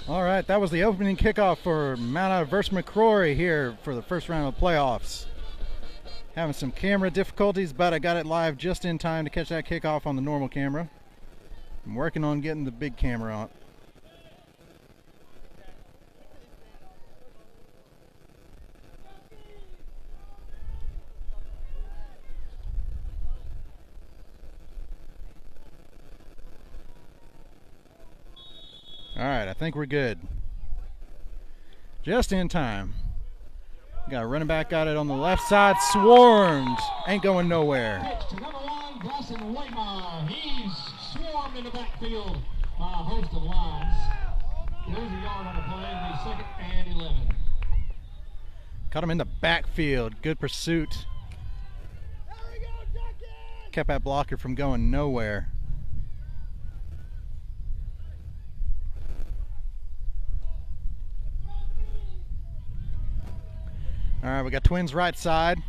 All right, that was the opening kickoff for Mount Ida versus McCrory here for the first round of the playoffs. Having some camera difficulties, but I got it live just in time to catch that kickoff on the normal camera. I'm working on getting the big camera on. All right, I think we're good. Just in time. Got a running back, got it on the left side, swarmed, ain't going nowhere. Pitch to number 1, Grayson Waymire. He's swarmed in the backfield by a host of lines. There's a yard on the play, it'll be 2nd and 11. Caught him in the backfield, good pursuit. Kept that blocker from going nowhere. All right, we got Twins right side.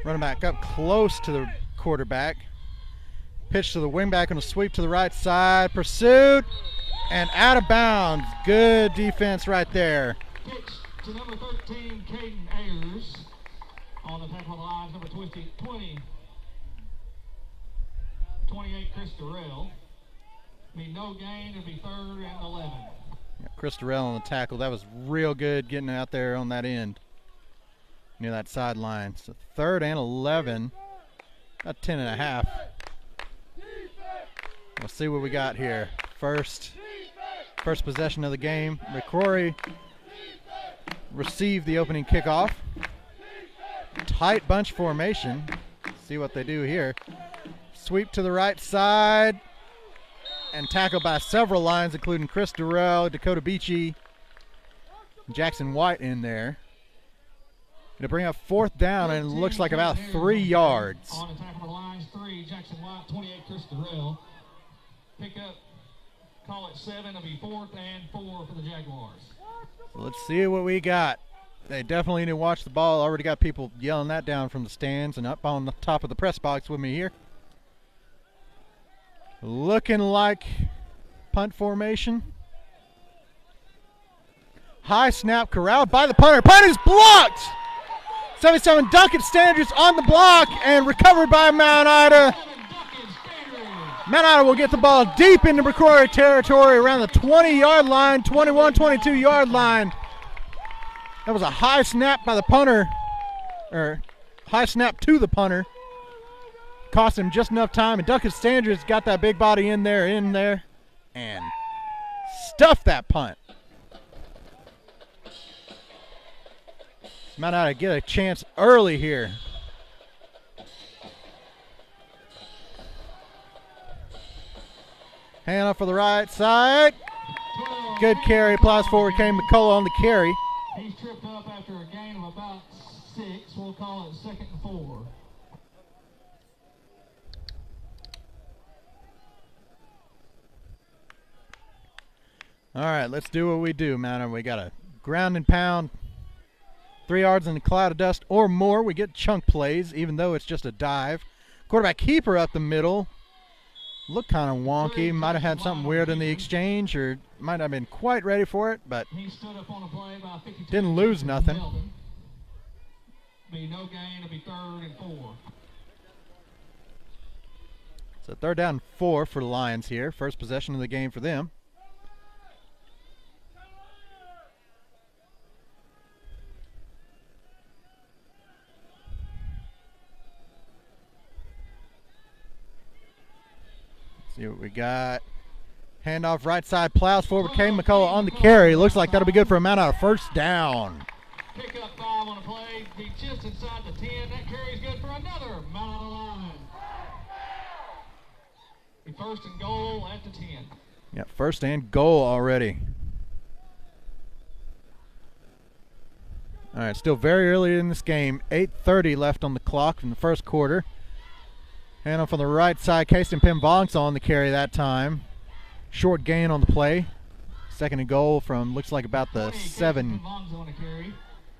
Running back up close to the quarterback. Pitch to the wingback on a sweep to the right side. Pursuit and out of bounds. Good defense right there. Pitch to number 13, Caden Ayers. On the tackle lines, number 20, 28, Chris Durrell. Be no gain, it'll be 3rd and 11. Yeah, Chris Durrell on the tackle. That was real good getting out there on that end. Near that sideline. So 3rd and 11. About 10 and a half. We'll see what we got here. First possession of the game. McCrory received the opening kickoff. Tight bunch formation. See what they do here. Sweep to the right side. And tackled by several lines, including Chris Durrell, Dakota Beachy, Jackson White in there. Going to bring up 4th down, and it looks like about 3 yards. On the tackle the lines, 3, Jackson White, 28, Chris Durrell. Pick up, call it 7, it'll be 4th and 4 for the Jaguars. So let's see what we got. They definitely need to watch the ball. Already got people yelling that down from the stands and up on the top of the press box with me here. Looking like punt formation. High snap corralled by the punter. Punt is blocked! 77 Duncan Standards on the block and recovered by Mount Ida. Mount Ida will get the ball deep into McCrory territory around the 20-yard line, 21, 22-yard line. That was a high snap by the punter, or high snap to the punter. Cost him just enough time, and Duncan Standards got that big body in there, and stuffed that punt. Mount Ida get a chance early here. Hand off for the right side. Good carry. Applies forward. Came McCullough on the carry. He's tripped up after a gain of about 6. We'll call it 2nd and 4. All right, let's do what we do, man. We got a ground and pound. 3 yards in a cloud of dust or more. We get chunk plays, even though it's just a dive. Quarterback keeper up the middle. Looked kind of wonky. Might have had something weird in the exchange, or might not have been quite ready for it, but didn't lose nothing. Be no gain. It'll be 3rd and 4. So 3rd down and 4 for the Lions here. First possession of the game for them. See what we got. Handoff right side, plows forward. Kane McCullough on the carry. Looks like that'll be good for a Mount Ida first down. Pick up 5 on the play. Be just inside the 10. That carry's good for another Mount Ida line. Be 1st and goal at the 10. Yeah, 1st and goal already. All right, still very early in this game. 8:30 left on the clock from the first quarter. Handoff on the right side. Casey Pimbonk's on the carry that time. Short gain on the play. 2nd and goal from looks like about the 7. Pimbonk's on the carry.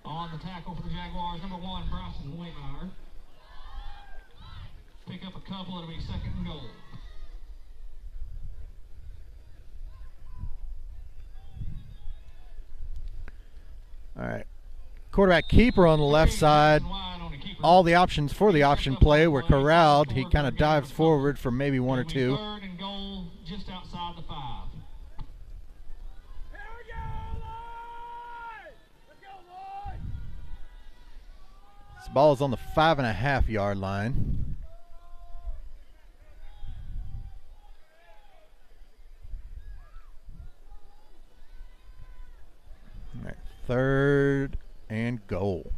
On the tackle for the Jaguars, number 1, Bryson Waymire. Pick up a couple, it'll be 2nd and goal. All right. Quarterback keeper on the left side. All the options for the option play were corralled. He kind of dives forward for maybe one or two. Third and goal just outside the 5. This ball is on the 5.5-yard line. All right, third and goal.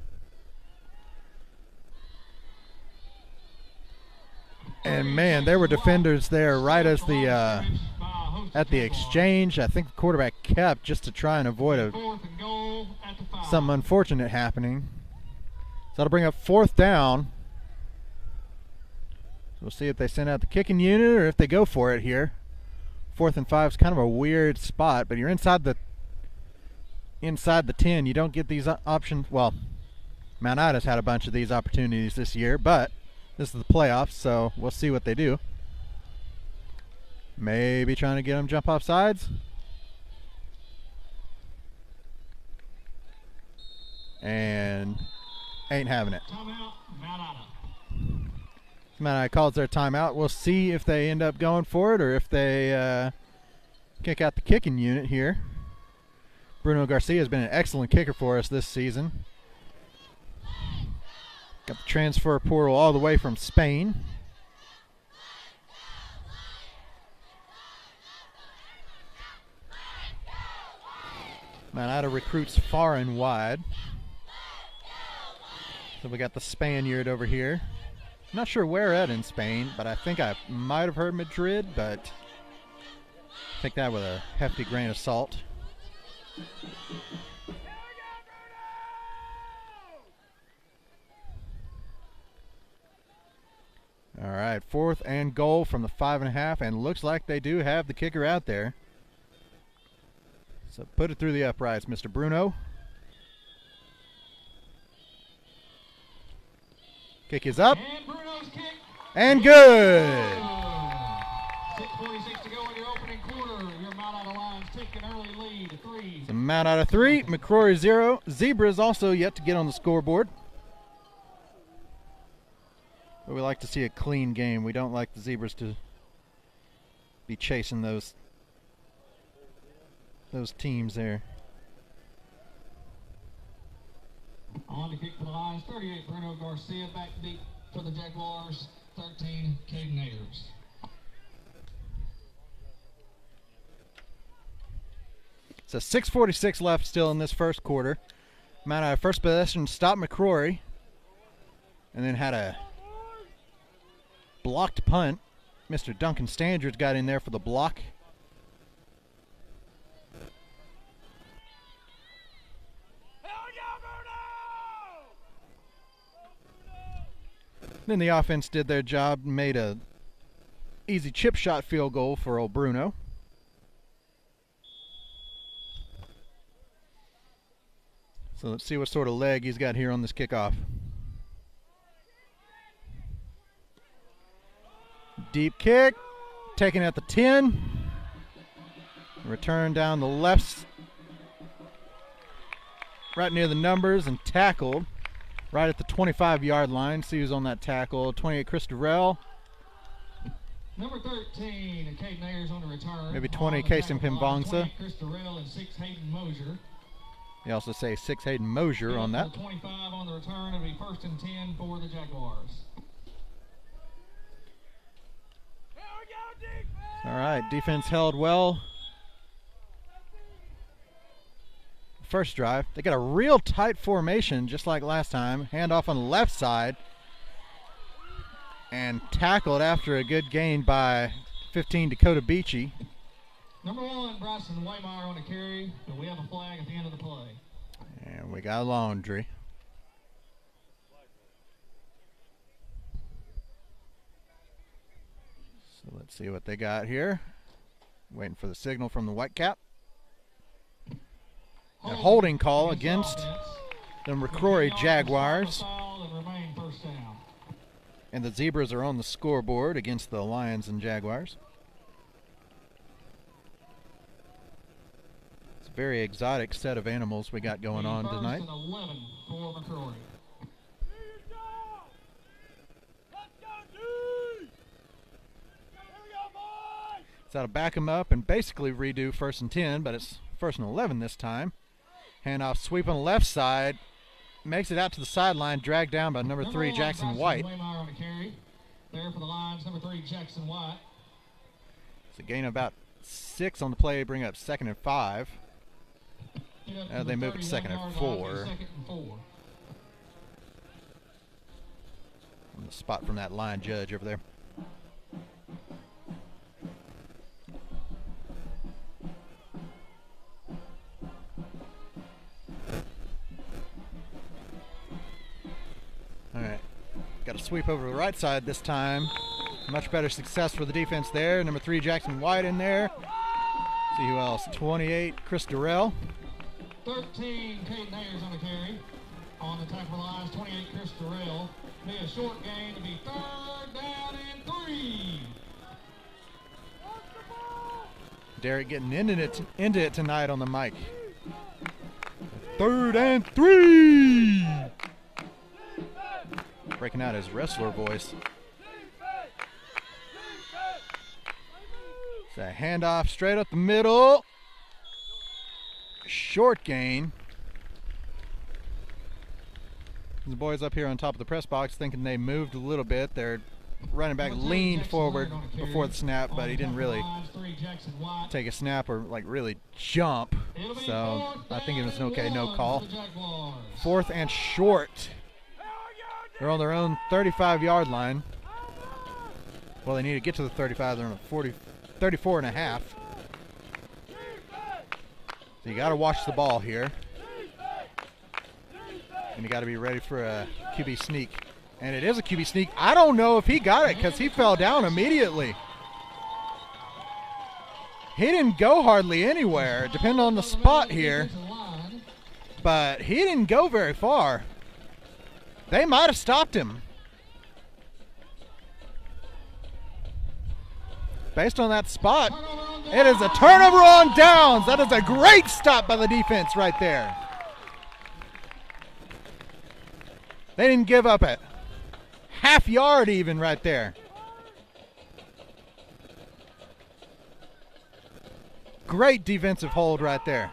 And man, there were defenders there right as the at the exchange. I think the quarterback kept just to try and avoid some unfortunate happening. So that'll bring up 4th down. So we'll see if they send out the kicking unit or if they go for it here. 4th and 5 is kind of a weird spot, but you're inside the 10. You don't get these options. Well, Mount Ida's had a bunch of these opportunities this year, but this is the playoffs, so we'll see what they do. Maybe trying to get them jump off sides. And ain't having it. Timeout, Mount Ida. Mount Ida calls their timeout. We'll see if they end up going for it or if they kick out the kicking unit here. Bruno Garcia has been an excellent kicker for us this season. Got the transfer portal all the way from Spain. Mount Ida recruits far and wide. So we got the Spaniard over here. Not sure where at in Spain, but I think I might have heard Madrid, but take that with a hefty grain of salt. All right, 4th and goal from the 5.5, and looks like they do have the kicker out there. So put it through the uprights, Mr. Bruno. Kick is up. And Bruno's kick. And good. 6:46 to go in your opening quarter. Your Mount Ida Lions take an early lead, 3. So Mount Ida 3, McCrory 0. Zebras also yet to get on the scoreboard. But we like to see a clean game. We don't like the Zebras to be chasing those teams there. On to kick for the Lions, 38, Bruno Garcia. Back deep for the Jaguars, 13, Caden Ayers. So 6:46 left still in this first quarter. Mount Ida first possession stopped McCrory. And then had a blocked punt. Mr. Duncan Standards got in there for the block. Then the offense did their job and made a easy chip shot field goal for old Bruno. So let's see what sort of leg he's got here on this kickoff. Deep kick, taken at the 10. Return down the left, right near the numbers, and tackled right at the 25-yard line. See who's on that tackle. 28, Chris Durrell. Number 13, Caden Ayers on the return. Maybe 20, Kason Pimbongsa. Chris Durrell and 6, Hayden Mosier. They also say 6, Hayden Mosier on that. 25 on the return. It'll be 1st and 10 for the Jaguars. All right, defense held well. First drive, they got a real tight formation just like last time. Handoff on the left side and tackled after a good gain by 15, Dakota Beachy. Number 1, Bryson Waymire on the carry, but we have a flag at the end of the play. And we got laundry. So let's see what they got here. Waiting for the signal from the Whitecap. A holding call against the McCrory Jaguars. And the Zebras are on the scoreboard against the Lions and Jaguars. So Very exotic set of animals we got going on First tonight. and 11 for McCrory. So that'll back him up and basically redo 1st and 10, but it's 1st and 11 this time. Handoff sweep on the left side. Makes it out to the sideline, dragged down by number 3, Jackson White. On the carry. There for the Lions, number 3, Jackson White. It's a gain of about 6 on the play, bring up 2nd and 5. They move it to 2nd and 4. On the spot from that line judge over there. All right, got a sweep over to the right side this time. Much better success for the defense there. Number 3, Jackson White in there. See who else? 28, Chris Durrell. 13, Caden Ayers on the carry. On the tackle lines, 28, Chris Durrell. Be a short gain to be 3rd down and 3. Derek getting into it tonight on the mic. 3rd and 3. Breaking out his wrestler voice. It's a handoff straight up the middle. Short gain. The boys up here on top of the press box thinking they moved a little bit. Their running back leaned forward before the snap, but he didn't really take a snap or like really jump. So I think it was an okay no call. 4th and short. They're on their own 35-yard line. Well, they need to get to the 35. They're on a 34 and a half. So you got to watch the ball here. And you got to be ready for a QB sneak. And it is a QB sneak. I don't know if he got it because he fell down immediately. He didn't go hardly anywhere, depending on the spot here. But he didn't go very far. They might have stopped him. Based on that spot, it is a turnover on downs. That is a great stop by the defense right there. They didn't give up a half yard even right there. Great defensive hold right there.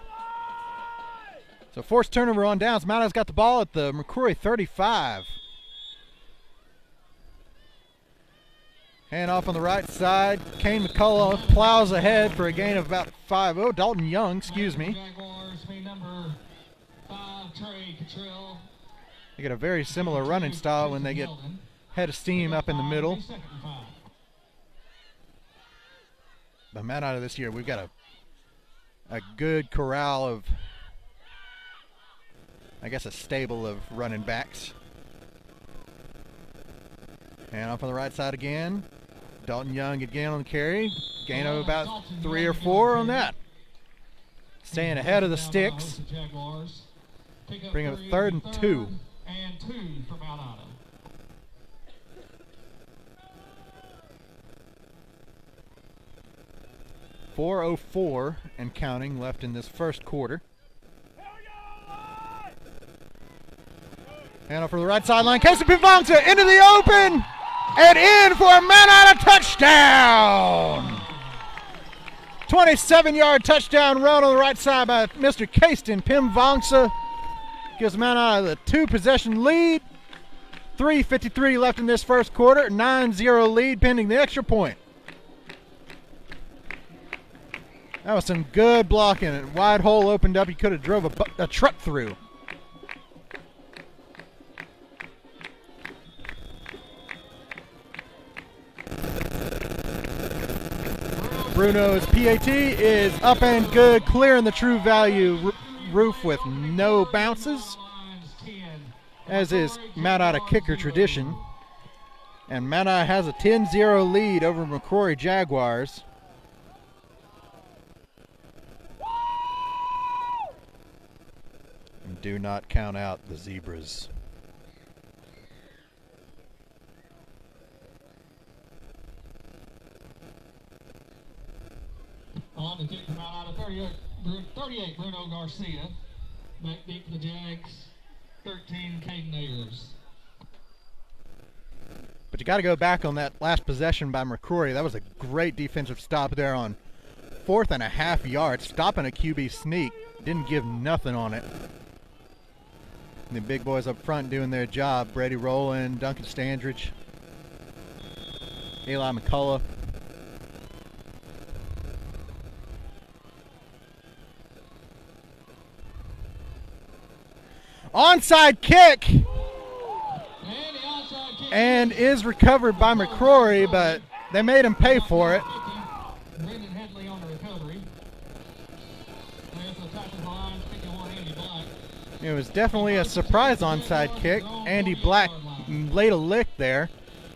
So forced turnover on downs. Mountaine's got the ball at the McCrory 35. Hand off on the right side. Kane McCullough plows ahead for a gain of about 5. Oh, Dalton Young, excuse me. They get a very similar running style when they get head of steam up in the middle. But Matt, out of this year, we've got a good corral of, I guess, a stable of running backs. And off on the right side again. Dalton Young again on the carry. Gain of about 3 or 4 on that. Staying ahead of the sticks. Bring up 3rd and 2. And 2 for Mount Ida. .404 and counting left in this first quarter. And up for the right sideline. Casey Pivonta into the open and in for a Mount Ida touchdown. 27-yard touchdown run on the right side by Mr. Caston Pimvongsa. Gives Mount Ida the 2-possession lead. 3:53 left in this first quarter. 9-0 lead pending the extra point. That was some good blocking. A wide hole opened up. You could have drove a truck through. Bruno's PAT is up and good, clearing the true value roof with no bounces, as is Mount Ida kicker tradition. And Mount Ida has a 10-0 lead over McCrory Jaguars. And do not count out the Zebras. On the kick from Mount Ida, 38, Bruno Garcia. Back deep for the Jags. 13, Caden Ayers. But you got to go back on that last possession by McCrory. That was a great defensive stop there on 4th and a half yards, stopping a QB sneak. Didn't give nothing on it. And the big boys up front doing their job. Brady Rowland, Duncan Standridge, Eli McCullough. Onside kick! And is recovered by McCrory, but they made him pay for it. It was definitely a surprise onside kick. Andy Black laid a lick there,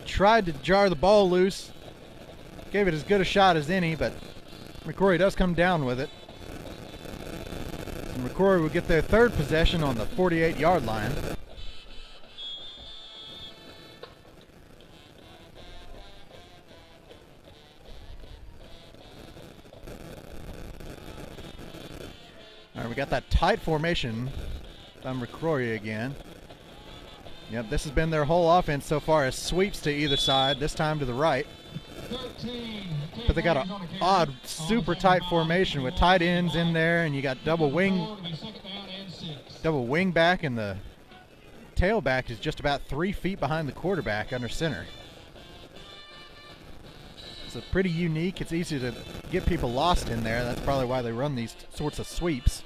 tried to jar the ball loose, gave it as good a shot as any, but McCrory does come down with it. And McCrory will get their 3rd possession on the 48-yard line. All right, we got that tight formation on McCrory again. Yep, this has been their whole offense so far, as sweeps to either side, this time to the right. 13, but they got an odd, super tight formation with tight ends in there, and you got double wing back, and the tailback is just about 3 feet behind the quarterback under center. It's pretty unique. It's easy to get people lost in there. That's probably why they run these sorts of sweeps.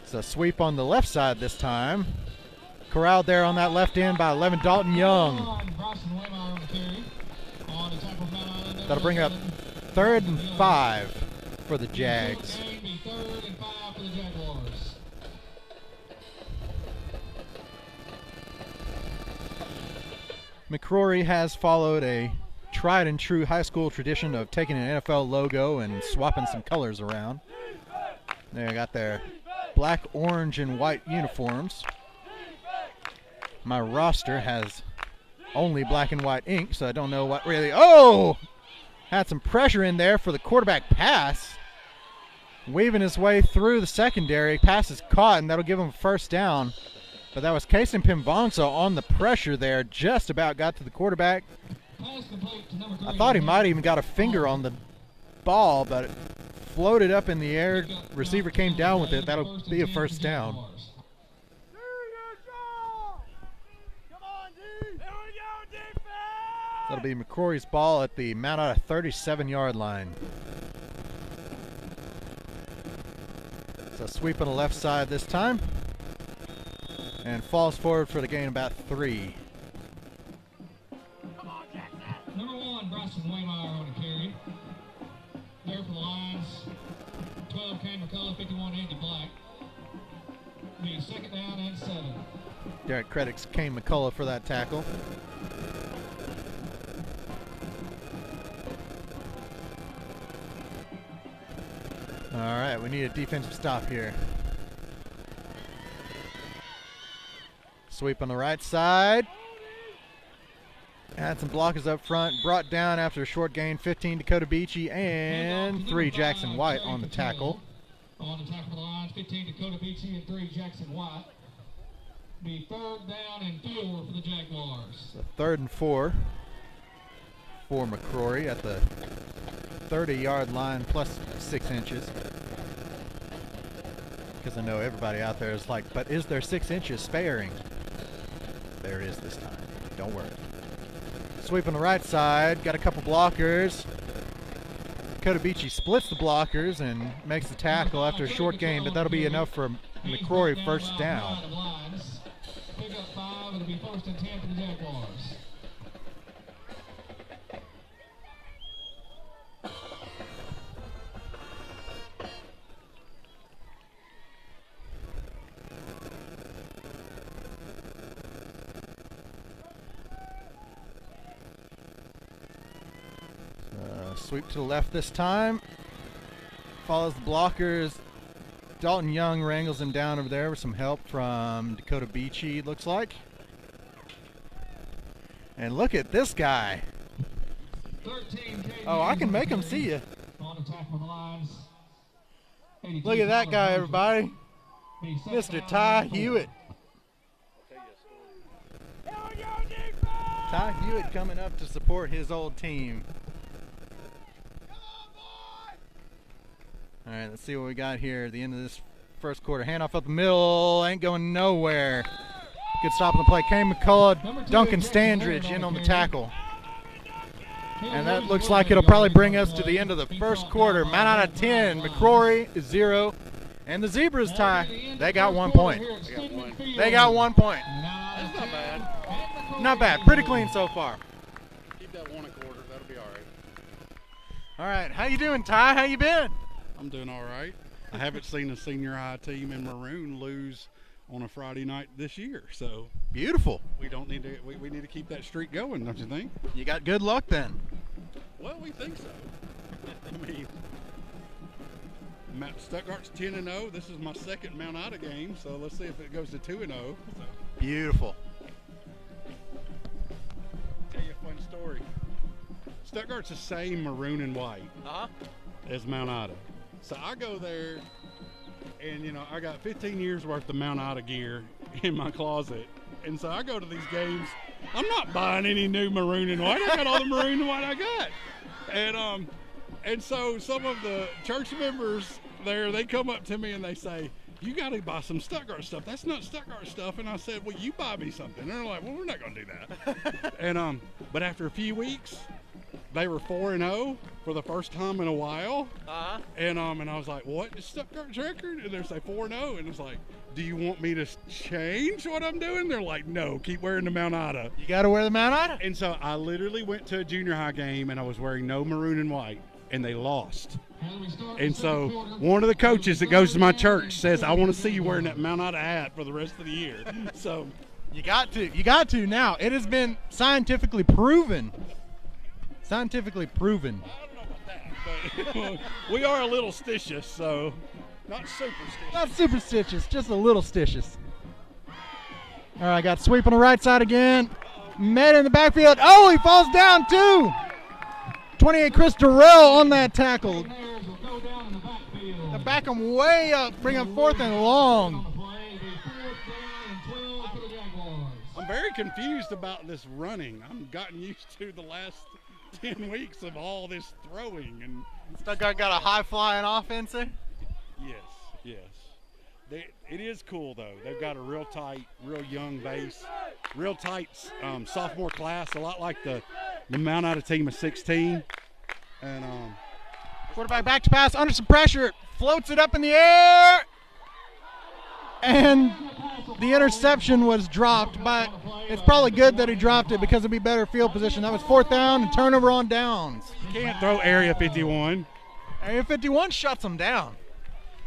It's a sweep on the left side this time. Corralled there on that left end by 11, Dalton Young. That'll bring up 3rd and 5 for the Jags. McCrory has followed a tried and true high school tradition of taking an NFL logo and swapping some colors around. They got their black, orange, and white uniforms. My roster has only black and white ink, so I don't know what really... Oh! Had some pressure in there for the quarterback pass. Weaving his way through the secondary. Pass is caught, and that'll give him a 1st down. But that was Kason Pimvanso on the pressure there. Just about got to the quarterback. I thought he might even got a finger on the ball, but it floated up in the air. Receiver came down with it. That'll be a 1st down. That'll be McCrory's ball at the Mount Ida 37-yard line. So sweep on the left side this time. And falls forward for the gain about 3. Number 1, Bryson Waymire on the carry. There for the Lions. 12, Kane McCullough, 51, Andy Black. Be 2nd down and 7. Derek credits Kane McCullough for that tackle. All right, we need a defensive stop here. Sweep on the right side. Had some blockers up front. Brought down after a short gain. 15, Dakota Beachy, and 3, Jackson White on the tackle. On the tackle for the Lions, 15, Dakota Beachy, and 3, Jackson White. Be 3rd down and 4 for the Jaguars. So 3rd and 4 for McCrory at the 30-yard line plus 6 inches. Because I know everybody out there is like, but is there 6 inches sparing? There is this time. Don't worry. Sweep on the right side. Got a couple blockers. Dakota Beachy splits the blockers and makes the tackle after a short gain, but that'll be enough for McCrory 1st down. Pick up 5. It'll be 1st and 10 for the Jaguars. Sweep to the left this time. Follows the blockers. Dalton Young wrangles him down over there with some help from Dakota Beachy, it looks like. And look at this guy. 13, Oh, I can make him see you. the tackle on the lines. Look at that guy, everybody. Mr. Ty Hewitt. Ty Hewitt coming up to support his old team. All right, let's see what we got here at the end of this first quarter. Handoff up the middle, ain't going nowhere. Good stop on the play. Kane McCullough, Duncan Standridge in on the tackle. And that looks like it'll probably bring us to the end of the first quarter. Mount Ida 10, McCrory 0. And the Zebras, Ty, they got 1 point. They got 1 point. That's not bad. Not bad. Pretty clean so far. Keep that 1 1/4. That'll be all right. All right. How you doing, Ty? How you been? I'm doing all right. I haven't seen a senior high team in maroon lose on a Friday night this year, so Beautiful. we don't need to. We need to keep that streak going, don't you think? You got good luck then. Well, we think so. I mean, Stuttgart's 10-0. This is my second Mount Ida game, so let's see if it goes to 2-0. So. Beautiful. Tell you a fun story. Stuttgart's the same maroon and white as Mount Ida. So I go there, and you know I got 15 years worth of Mount Ida gear in my closet, and so I go to these games. I'm not buying any new maroon and white. I got all the maroon and white I got, and so some of the church members there, they come up to me and they say, "You got to buy some Stuttgart stuff. That's not Stuttgart stuff." And I said, "Well, you buy me something." And they're like, "Well, we're not going to do that." And but after a few weeks, they were 4-0 for the first time in a while. And I was like, "What is Stuttgart's record?" And they say 4-0, and it's like, "Do you want me to change what I'm doing?" They're like, "No, keep wearing the Mount Ida." You got to wear the Mount Ida. And so I literally went to a junior high game, and I was wearing no maroon and white, and they lost. And so one of the coaches that goes to my church says, "I want to see you wearing that Mount Ida hat for the rest of the year." So you got to. You got to now. It has been scientifically proven. Scientifically proven. I don't know about that, but we are a little stitious, so not superstitious. Not superstitious, just a little stitious. All right, got sweep on the right side again. Met in the backfield. Oh, he falls down too. 28 Chris Durrell on that tackle. They back him way up, bring him 4th and long. I'm very confused about this running. I've gotten used to the last 10 weeks of all this throwing. And Stuttgart got a high-flying offense there? Yes. It is cool, though. They've got a real tight, real young base, real tight sophomore class, a lot like the Mount Ida team of 16. And quarterback back to pass, under some pressure, floats it up in the air. And the interception was dropped, but it's probably good that he dropped it because it'd be better field position. That was 4th down and turnover on downs. You can't throw Area 51. Area 51 shuts him down.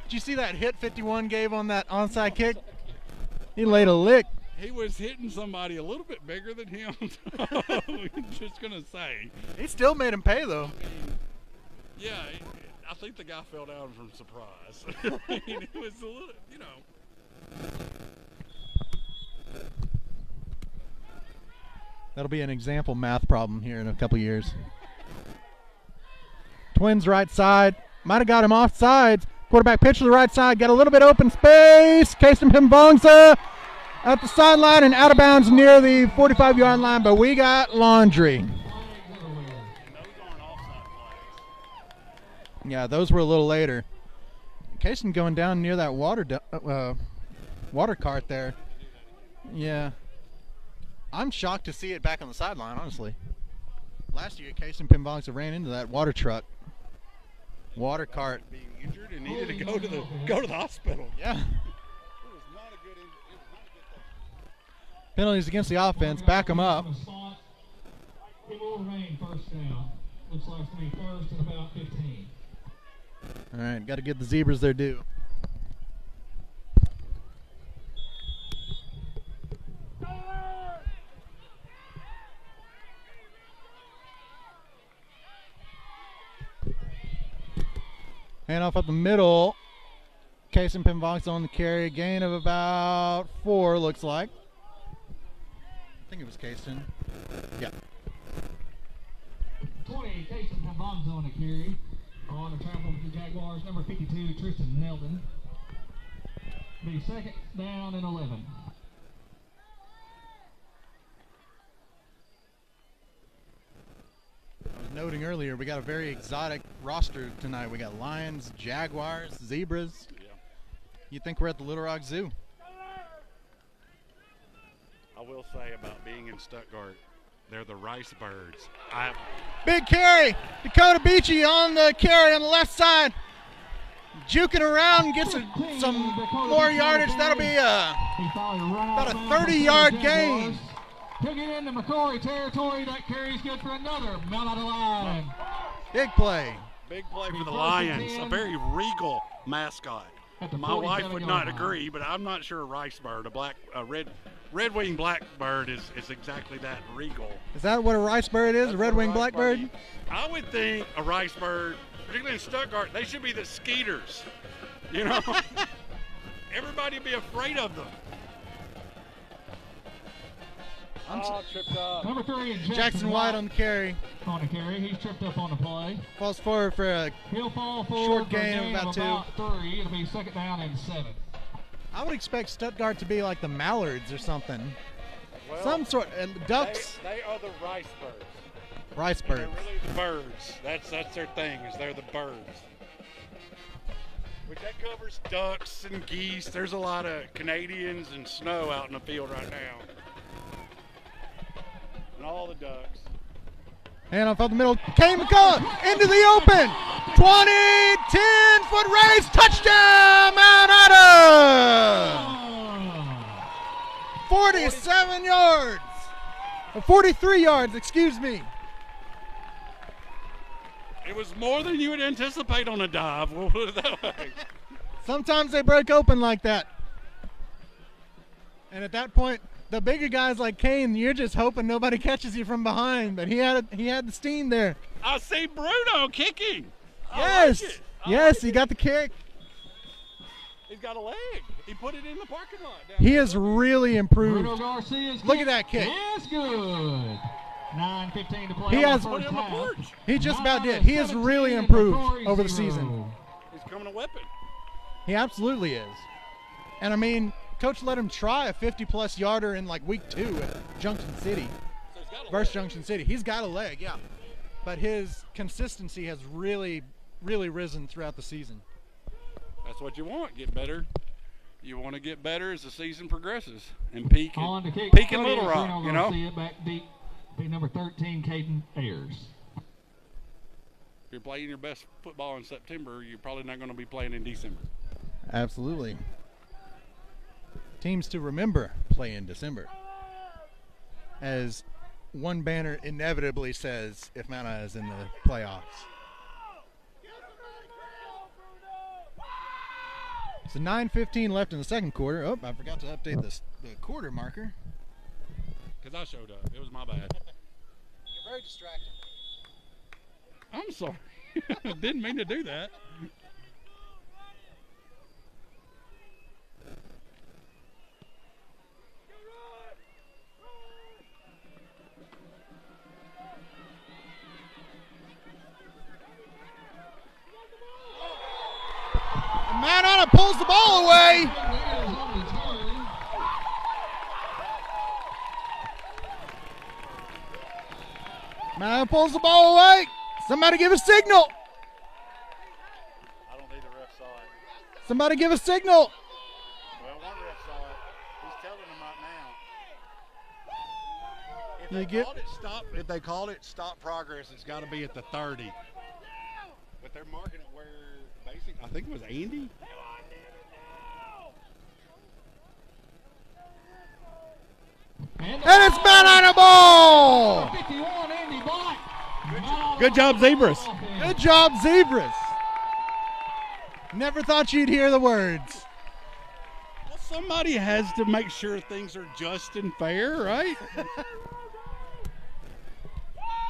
Did you see that hit 51 gave on that onside kick? He laid a lick. He was hitting somebody a little bit bigger than him. I'm just going to say. He still made him pay, though. Yeah, I think the guy fell down from surprise. It was a little, you know. That'll be an example math problem here in a couple years. Twins right side. Might have got him off sides. Quarterback pitch to the right side. Got a little bit open space. Kason Pimbongsa at the sideline and out of bounds near the 45-yard line, but we got laundry. Yeah, those were a little later. Kason going down near that water cart there. Yeah. I'm shocked to see it back on the sideline, honestly. Last year, Kason Pimbongsa ran into that water truck. Water cart. Being injured and needed to go to the hospital. Yeah. Penalties against the offense. Back them up. It will remain 1st down. Looks like it's going to be 1st and about 15. All right, got to give the Zebras their due. Handoff up the middle. Kason Pimbongsa on the carry. A gain of about 4, looks like. I think it was Kason. Yeah. 20, Kason Pimbongsa on the carry. On the travel with the Jaguars, number 52, Tristan Nelden. Be second down and 11. I was noting earlier, we got a very exotic roster tonight. We got lions, jaguars, zebras. Yeah. You think we're at the Little Rock Zoo? I will say about being in Stuttgart, they're the rice birds. Big carry. Dakota Beachy on the carry on the left side. Juking around and gets some more yardage. That'll be about a 30-yard gain. Took it into McCrory territory. That carry's good for another Mount Ida Lion. Big play. Big play for the Lions. A very regal mascot. My wife would not agree, but I'm not sure a rice bird, a red-winged blackbird is exactly that, regal. Is that what a rice bird is? A red-winged blackbird? I would think a rice bird, particularly in Stuttgart, they should be the skeeters. You know, everybody would be afraid of them. Tripped up. Number 3 is Jackson White on the carry. On the carry, he's tripped up on the play. Falls forward for a He'll fall forward short gain of about 2. 3. It'll be second down and 7. I would expect Stuttgart to be like the mallards or something. Well, Some sort, and ducks. They are the rice birds. Rice They're birds. really the birds. That's their thing, is they're the birds. But that covers ducks and geese. There's a lot of Canadians and snow out in the field right now. And all the ducks. And off the middle, Kane McCullough into the open. 20, 10-foot race, touchdown, Mount Ida! 47 yards. 43 yards, excuse me. It was more than you would anticipate on a dive. We'll put it that way. Sometimes they break open like that. And at that point, the bigger guys like Kane, you're just hoping nobody catches you from behind. But he had the steam there. I see Bruno kicking. Yes, Like he got the kick. He's got a leg. He put it in the parking lot. He has really improved. Bruno Garcia's Look at that kick. It's good. 9:15 to play. He has. Put it on the porch. He just about did. He has really improved over the season. He's becoming a weapon. He absolutely is. And I mean, Coach let him try a 50-plus yarder in like week 2 at Junction City So he's got a versus leg. Junction City. He's got a leg, yeah. But his consistency has really, really risen throughout the season. That's what you want. Get better. You want to get better as the season progresses and peak On to kick. in Little Rock, Bruno you know? Garcia back deep. Be number 13, Caden Ayers. If you're playing your best football in September, you're probably not going to be playing in December. Absolutely. Teams to remember play in December. As one banner inevitably says if Mount Ida is in the playoffs. So 9:15 left in the second quarter. Oh, I forgot to update the quarter marker. Because I showed up. It was my bad. You're very distracting. I'm sorry. I didn't mean to do that. Mount Ida pulls the ball away. Mount Ida pulls the ball away. Somebody give a signal. I don't think the ref saw it. Somebody give a signal. Well, one ref saw it. He's telling them right now. If You they get- called it stop, if they called it stop progress, it's got to be at the 30. But they're marking it where basically, I think it was Andy. And it's Mount Ida ball. 51, Andy Black. Good job, Zebras. Good job, Zebras. Never thought you'd hear the words. Well, somebody has to make sure things are just and fair, right?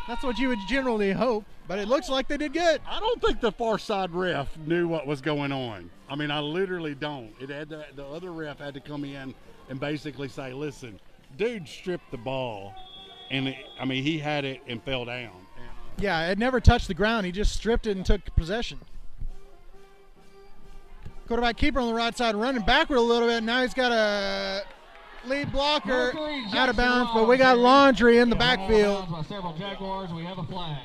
That's what you would generally hope, but it looks like they did good. I don't think the far side ref knew what was going on. I mean, I literally don't. It had to, the other ref had to come in and basically say, listen, dude stripped the ball. And, he had it and fell down. And Yeah, it never touched the ground. He just stripped it and took possession. Quarterback keeper on the right side running backward a little bit. Now he's got a lead blocker out of bounds, but we got Laundry in the backfield. By several Jaguars, we have a flag.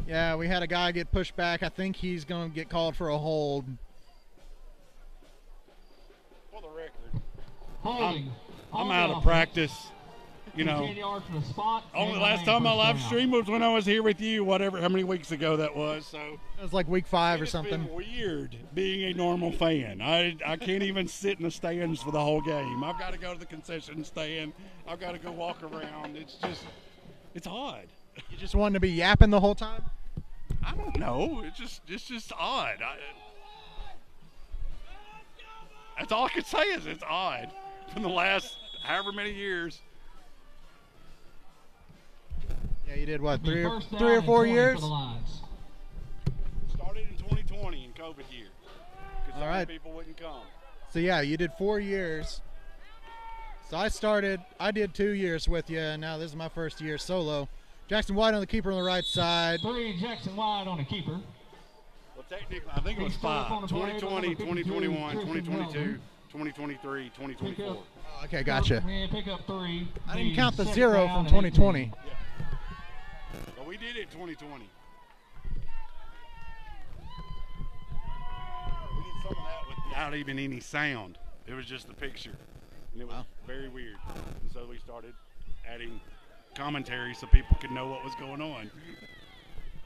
Yeah, we had a guy get pushed back. I think he's going to get called for a hold. For the record, Holding. I'm out of practice. You 10 know, yards from the spot. only and last time I first live down. streamed was when I was here with you, how many weeks ago that was. So It was like week 5 or it's something. been weird being a normal fan. I can't even sit in the stands for the whole game. I've got to go to the concession stand. I've got to go walk around. It's odd. You just wanted to be yapping the whole time? I don't know. It's just odd. That's all I can say is it's odd. From the last however many years. Yeah, you did what, The 3 first down or and 4 20 years? For the Lions. Started in 2020 in COVID year. Because All right. people wouldn't come. So yeah, you did 4 years. So I did 2 years with you, and now this is my first year solo. Jackson White on the keeper on the right side. 3 Jackson Wide on the keeper. Well, technically, I think it was He's still up on 5. the board, 2020, number 52, 2021, Christian 2022, Melvin. 2023, 2024. Oh, okay, gotcha. And pick up 3. I didn't count the second 0 down from and 2020. 18. But we did it 2020. We did some of that without even any sound. It was just the picture. And it was Wow. very weird. And so we started adding commentary so people could know what was going on.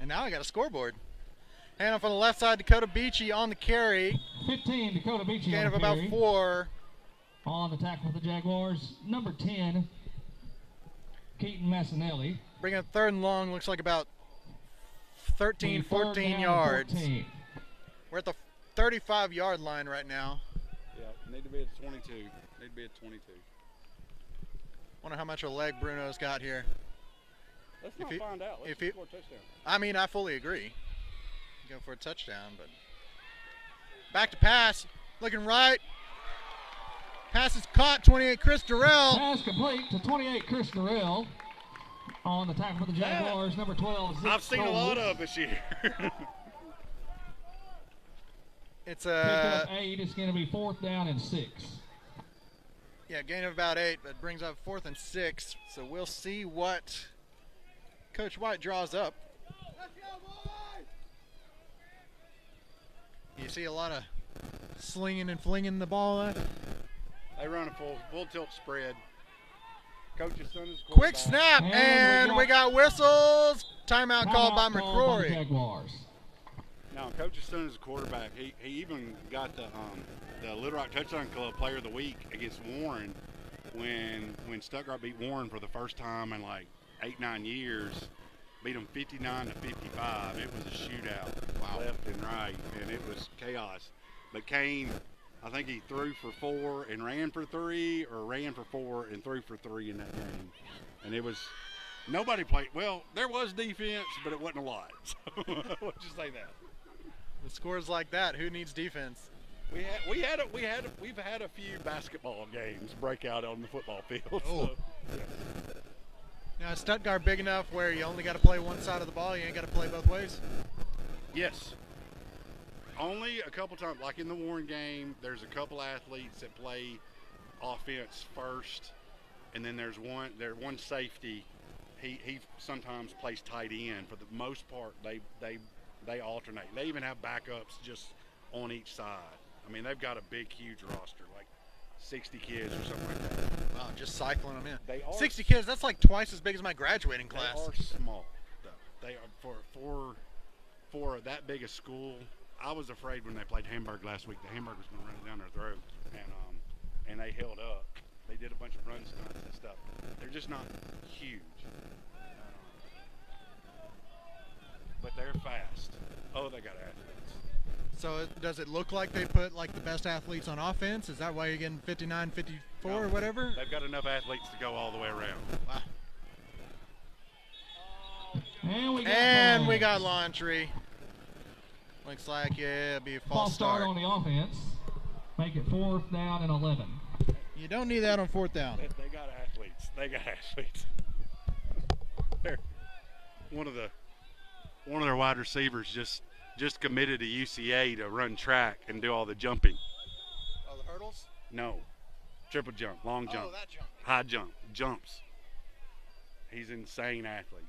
And now I got a scoreboard. Hand off on the left side, Dakota Beachy on the carry. 15 Dakota Beachy Gain on of the about carry. 4. On the tackle for the Jaguars, number 10, Keaton Massinelli. Bring up 3rd and long, looks like about 13, Third 14 down and yards. 14. We're at the 35-yard line right now. Yeah, need to be at 22. Need to be at 22. Wonder how much of a leg Bruno's got here. Let's If not he- find out. Let's if just he- score a touchdown. I mean, I fully agree. Go for a touchdown, but back to pass, looking right. Pass is caught, 28, Chris Durrell. Pass complete to 28, Chris Durrell. On the tackle for the Jaguars, number 12, Zeke I've seen a lot Scholes. of this year. It's Pick up 8, it's going to be 4th down and 6. yeah, gain of about 8, but brings up 4th and 6. So we'll see what Coach White draws up. You see a lot of slinging and flinging the ball there. They run a full tilt spread. Coach's son is Quick quarterback. snap, And and we we got whistles. Timeout called by Timeout called by the McCrory. Jaguars. Now, Coach's son is a quarterback. He even got the Little Rock Touchdown Club Player of the Week against Warren when Stuttgart beat Warren for the first time in like 8-9 years. Beat them 59 to 55. It was a shootout, left and right, and it was chaos. But Kane, I think he threw for 4 and ran for 3, or ran for 4 and threw for 3 in that game. And it was nobody played well. There was defense, but it wasn't a lot. So we'll just say that. With scores like that, who needs defense? We've had a few basketball games break out on the football field. Oh. So, yeah. Now, is Stuttgart big enough where you only got to play one side of the ball? You ain't got to play both ways? Yes. Only a couple times, like in the Warren game, there's a couple athletes that play offense first, and then there's one safety. He sometimes plays tight end. For the most part, they alternate. They even have backups just on each side. I mean, they've got a big, huge roster, like 60 kids or something like that. Wow, just cycling them in. They are 60 kids, that's like twice as big as my graduating class. They are small, though. They are for that big a school. I was afraid when they played Hamburg last week, the Hamburg was going to run it down their throat, and they held up. They did a bunch of run stunts and stuff. They're just not huge, but they're fast. Oh, they got athletes. So does it look like they put like the best athletes on offense? Is that why you're getting 59, 54 or whatever? They've got enough athletes to go all the way around. Wow. And we got laundry. Looks like, yeah, it'll be a false false start start. on the offense. Make it 4th down and 11. You don't need that on 4th down. They got athletes. They got athletes. one of their wide receivers just committed to UCA to run track and do all the jumping. Oh, the hurdles? No, triple jump, long jump, that jump. high jump, jumps. He's an insane athlete.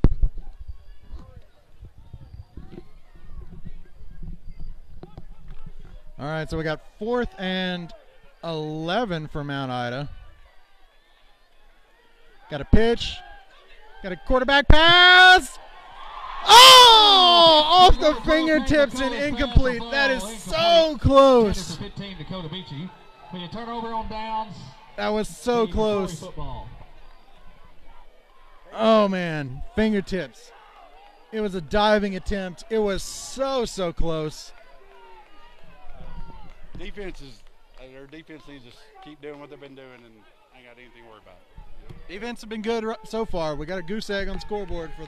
All right, so we got 4th and 11 for Mount Ida. Got a pitch. Got a quarterback pass. Oh! Off the fingertips and incomplete. That is so close. 15 Dakota Beachy. When you turn over on downs, that was so close. Football. Oh, man. Fingertips. It was a diving attempt. It was so close. Their defense needs to keep doing what they've been doing and ain't got anything to worry about. Defense have been good so far. We got a goose egg on the scoreboard for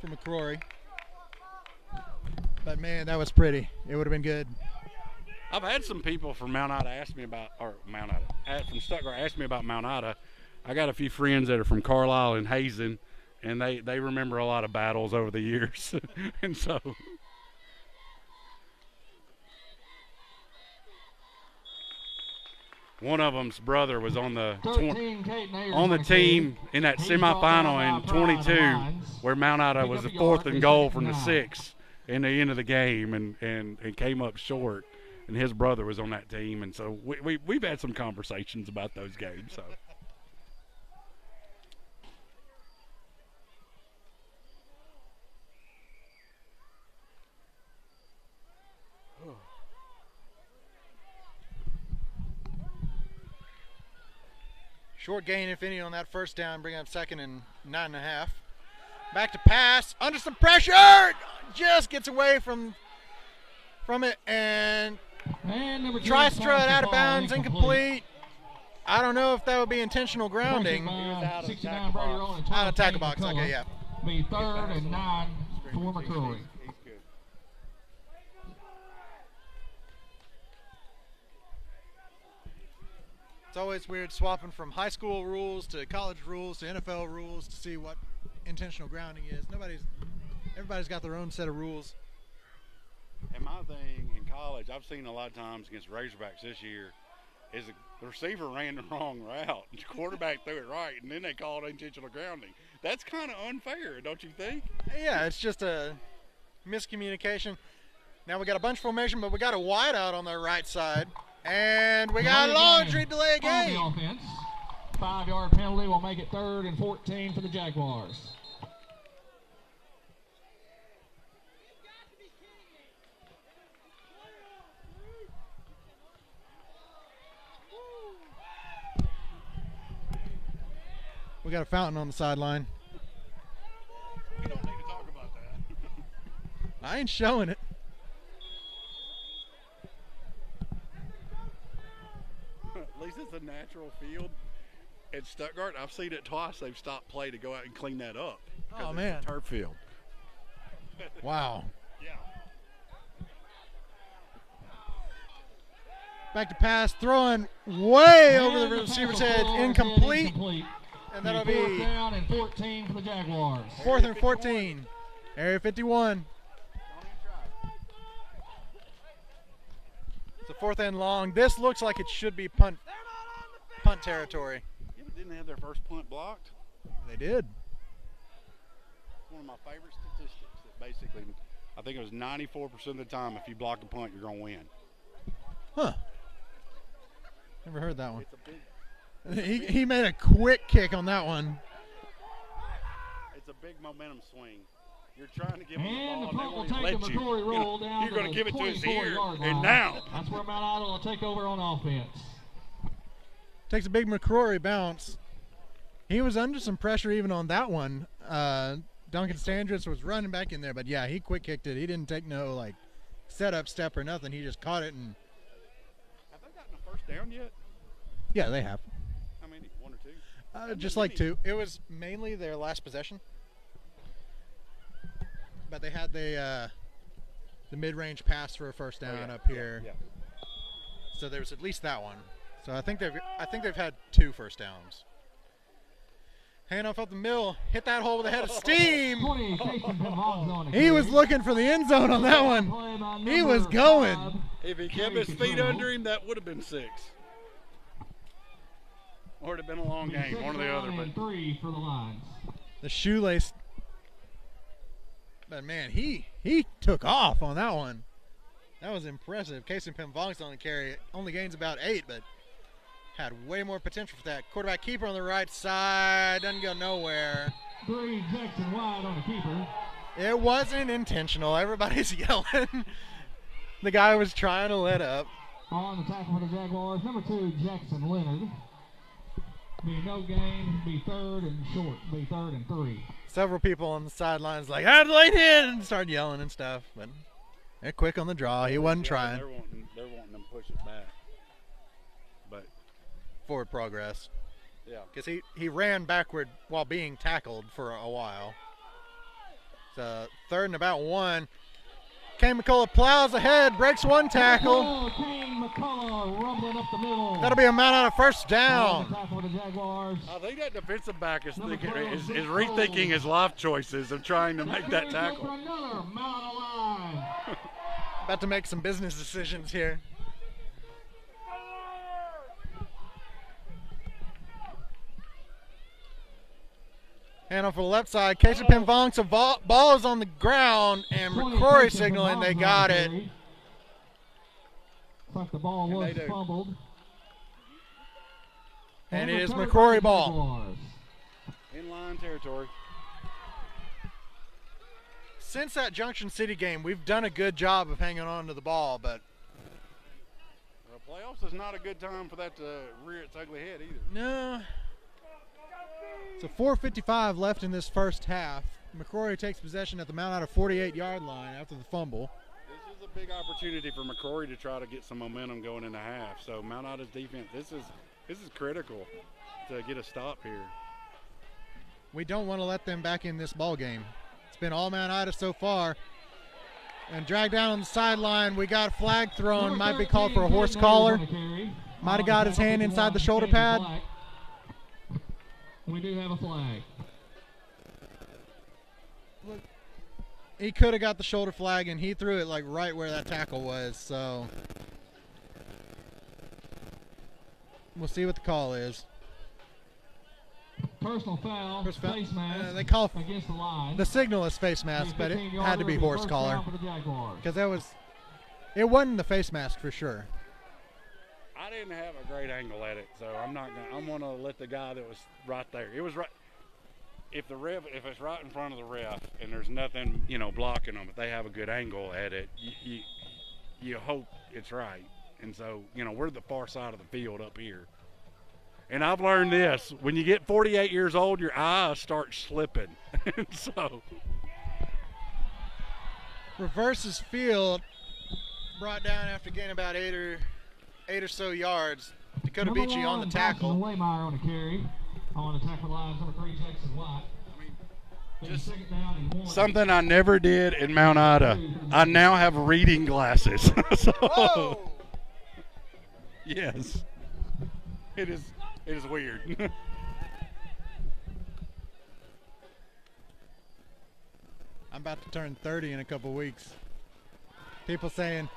McCrory. But man, that was pretty. It would have been good. I've had some people from Mount Ida ask me about, from Stuttgart ask me about Mount Ida. I got a few friends that are from Carlisle and Hazen, and they remember a lot of battles over the years, and so. One of them's brother was on the team in that semifinal in 22, where Mount Ida was the 4th and goal from the 6 in the end of the game, and came up short. And his brother was on that team, and so we've had some conversations about those games. So. Short gain, if any, on that first down, bring up 2nd and 9.5. Back to pass, under some pressure, just gets away from it, and tries to throw it out of bounds, incomplete. I don't know if that would be intentional grounding. Out of tackle box, okay, yeah. Be 3rd and 9 for McCrory. It's always weird swapping from high school rules to college rules to NFL rules to see what intentional grounding is. Everybody's got their own set of rules. And my thing in college, I've seen a lot of times against Razorbacks this year, is the receiver ran the wrong route. The quarterback threw it right, and then they called intentional grounding. That's kind of unfair, don't you think? Yeah, it's just a miscommunication. Now we got a bunch formation, but we got a wide out on the right side. And we got a laundry delay a game. On the offense. 5-yard penalty will make it 3rd and 14 for the Jaguars. We got a fountain on the sideline. We don't need to talk about that. I ain't showing it. At least it's a natural field. At Stuttgart, I've seen it twice. They've stopped play to go out and clean that up. Oh, man. It's a turf field. Wow. Yeah. Back to pass, throwing way over the receiver's head, incomplete. And that'll be 4th down and 14 for the Jaguars. 4th and 14. Area 51. It's a 4th and long. This looks like it should be punt territory. Yeah, but didn't they have their first punt blocked? They did. One of my favorite statistics that basically, I think it was 94% of the time, if you block a punt, you're going to win. Huh. Never heard that one. It's a big, He made a quick kick on that one. it's a big momentum swing. You're trying to give them And the the ball, punt will and they take won't the let McCrory you. roll down You're going to give it to us here 24-yard and line. now. That's where Mount Ida will take over on offense. Takes a big McCrory bounce. He was under some pressure even on that one. Duncan Standris was running back in there, but yeah, he quick kicked it. He didn't take no setup step or nothing. He just caught it and. Have they gotten a first down yet? Yeah, they have. How many? 1 or 2? Just like 2. It was mainly their last possession, but they had the mid-range pass for a first down up here. Yeah. So there was at least that one. So I think they've had 2 first downs. Handoff up the middle. Hit that hole with a head of steam. 20, Casey Penvong's on the He was carry. looking for the end zone on that one. Play by He was number going. 5. If he kept his feet under him, that would have been 6. Or it'd have been a long game, one or the other. But 3 for the Lions. The shoelace. But man, he took off on that one. That was impressive. Casey Penvong's on the carry. Only gains about 8, but had way more potential for that. Quarterback keeper on the right side. Doesn't go nowhere. 3, Jackson wide on the keeper. It wasn't intentional. Everybody's yelling. The guy was trying to let up. On the tackle for the Jaguars, number 2, Jackson Leonard. Be no gain, be 3rd and short, be 3rd and 3. Several people on the sidelines like, I'd late in, and started yelling and stuff. But they're quick on the draw. He wasn't trying. They're wanting them to push it back. But Forward progress. yeah, Because he ran backward while being tackled for a while. So 3rd and about 1. Kane McCullough plows ahead, breaks one tackle. Oh, Kane McCullough rumbling up the middle. That'll be a man on a first On down. the tackle for the Jaguars. I think that defensive back is Number thinking 12, is Zach rethinking Cole. his life choices of trying to make that For tackle. another mount of line. About to make some business decisions here. Handoff for the left side. Casey Penvong, so ball is on the ground, and 20, McCrory Casey signaling they Penvong's got on the it. carry. Looks like the ball And was they do. fumbled. And it is recovered McCrory by the ball. Jaguars. In line territory. Since that Junction City game, we've done a good job of hanging on to the ball, but Well, playoffs is not a good time for that to rear its ugly head either. no. So 4:55 left in this first half. McCrory takes possession at the Mount Ida 48-yard line after the fumble. This is a big opportunity for McCrory to try to get some momentum going in the half. So Mount Ida's defense, this is critical to get a stop here. We don't want to let them back in this ball game. It's been all Mount Ida so far. And dragged down on the sideline. We got a flag thrown. Number Might be called for a 13, horse Cade collar. Davis on the carry. Might have On got the his tackle, hand inside the 51, shoulder Cade pad. Black. We do have a flag. He could have got the shoulder flag, and he threw it like right where that tackle was. So we'll see what the call is. Personal foul, First foul. face mask They call against the line. the signal is face mask, but it had to be horse collar For the Jaguars. because it wasn't the face mask for sure. I didn't have a great angle at it, so I'm gonna let the guy that was right there. It was right. If it's right in front of the ref and there's nothing, blocking them, if they have a good angle at it, you hope it's right. And so, we're the far side of the field up here. And I've learned this: when you get 48 years old, your eyes start slipping. So Reverses field, brought down after gaining about eight or so yards. Dakota Number Beachy on the 1, tackle. Braxton Waymire on the carry. On the tackle line, number 3, Jackson White. just Second down and 1. something I never did in Mount Ida. I now have reading glasses. So, Whoa! yes, it is weird. I'm about to turn 30 in a couple weeks. People saying,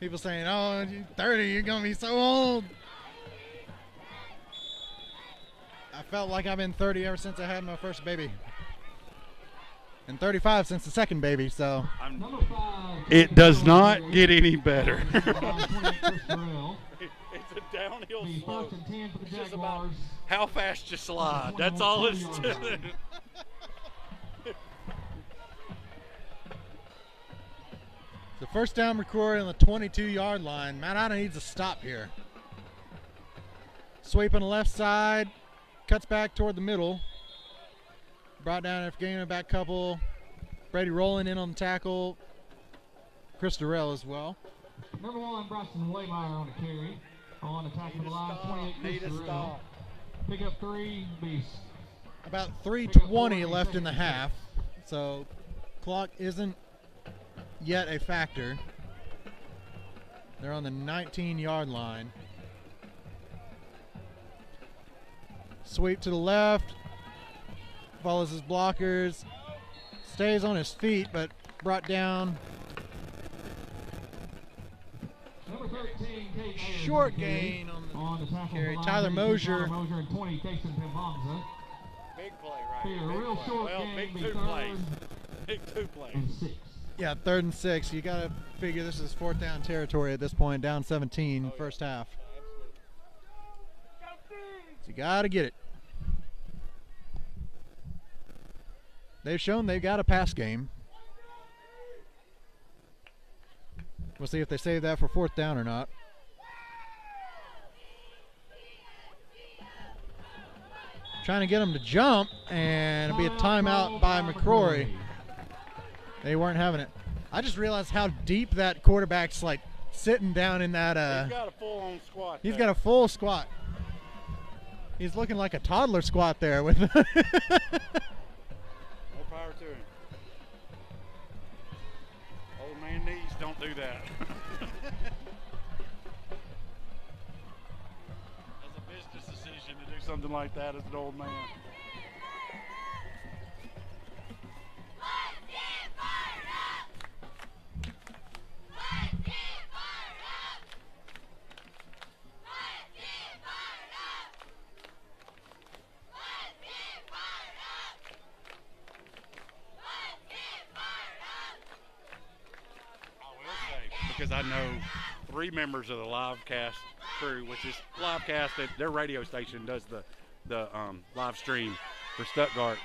oh, you're 30, you're going to be so old. I felt like I've been 30 ever since I had my first baby. And 35 since the second baby, so. Number 5, It does not get any better. Chris Burrell. It's a downhill The slope. 1st and 10 for the It's just about Jaguars. how fast you slide. That's all it's to it. The first down McCrory on the 22-yard line. Mount Ida needs a stop here. Sweep on the left side. Cuts back toward the middle. Brought down after gaining a back couple. Brady rolling in on the tackle. Chris Durrell as well. Number 1, Braxton Waymire on the carry. On the tackle line, 28, Need Chris a Durrell. stop. Pick up 3, Beast. About 3:20 left in the half. So clock isn't yet a factor. They're on the 19-yard line. Sweep to the left. follows his blockers, stays on his feet, but brought down. Number 13, Kate Short gain on the carry. Tyler Mosier. Mosier and 20, Kason Pimbanza. Big play right Here, here. a Big real play. short Well, game. big Be 2 third plays. Big 2 plays. and 6. Yeah, 3rd and 6. You got to figure this is 4th down territory at this point, down 17 first half. So you got to get it. They've shown they've got a pass game. We'll see if they save that for 4th down or not. Trying to get them to jump, and it'll be a timeout by McCrory. They weren't having it. I just realized how deep that quarterback's like sitting down in that. He's got a full-on squat. He's got a full squat. He's looking like a toddler squat there with. More power to him. Old man knees, don't do that. That's a business decision to do something like that as an old man. Because I know 3 members of the livecast crew, which is livecast at their radio station does the live stream for Stuttgart.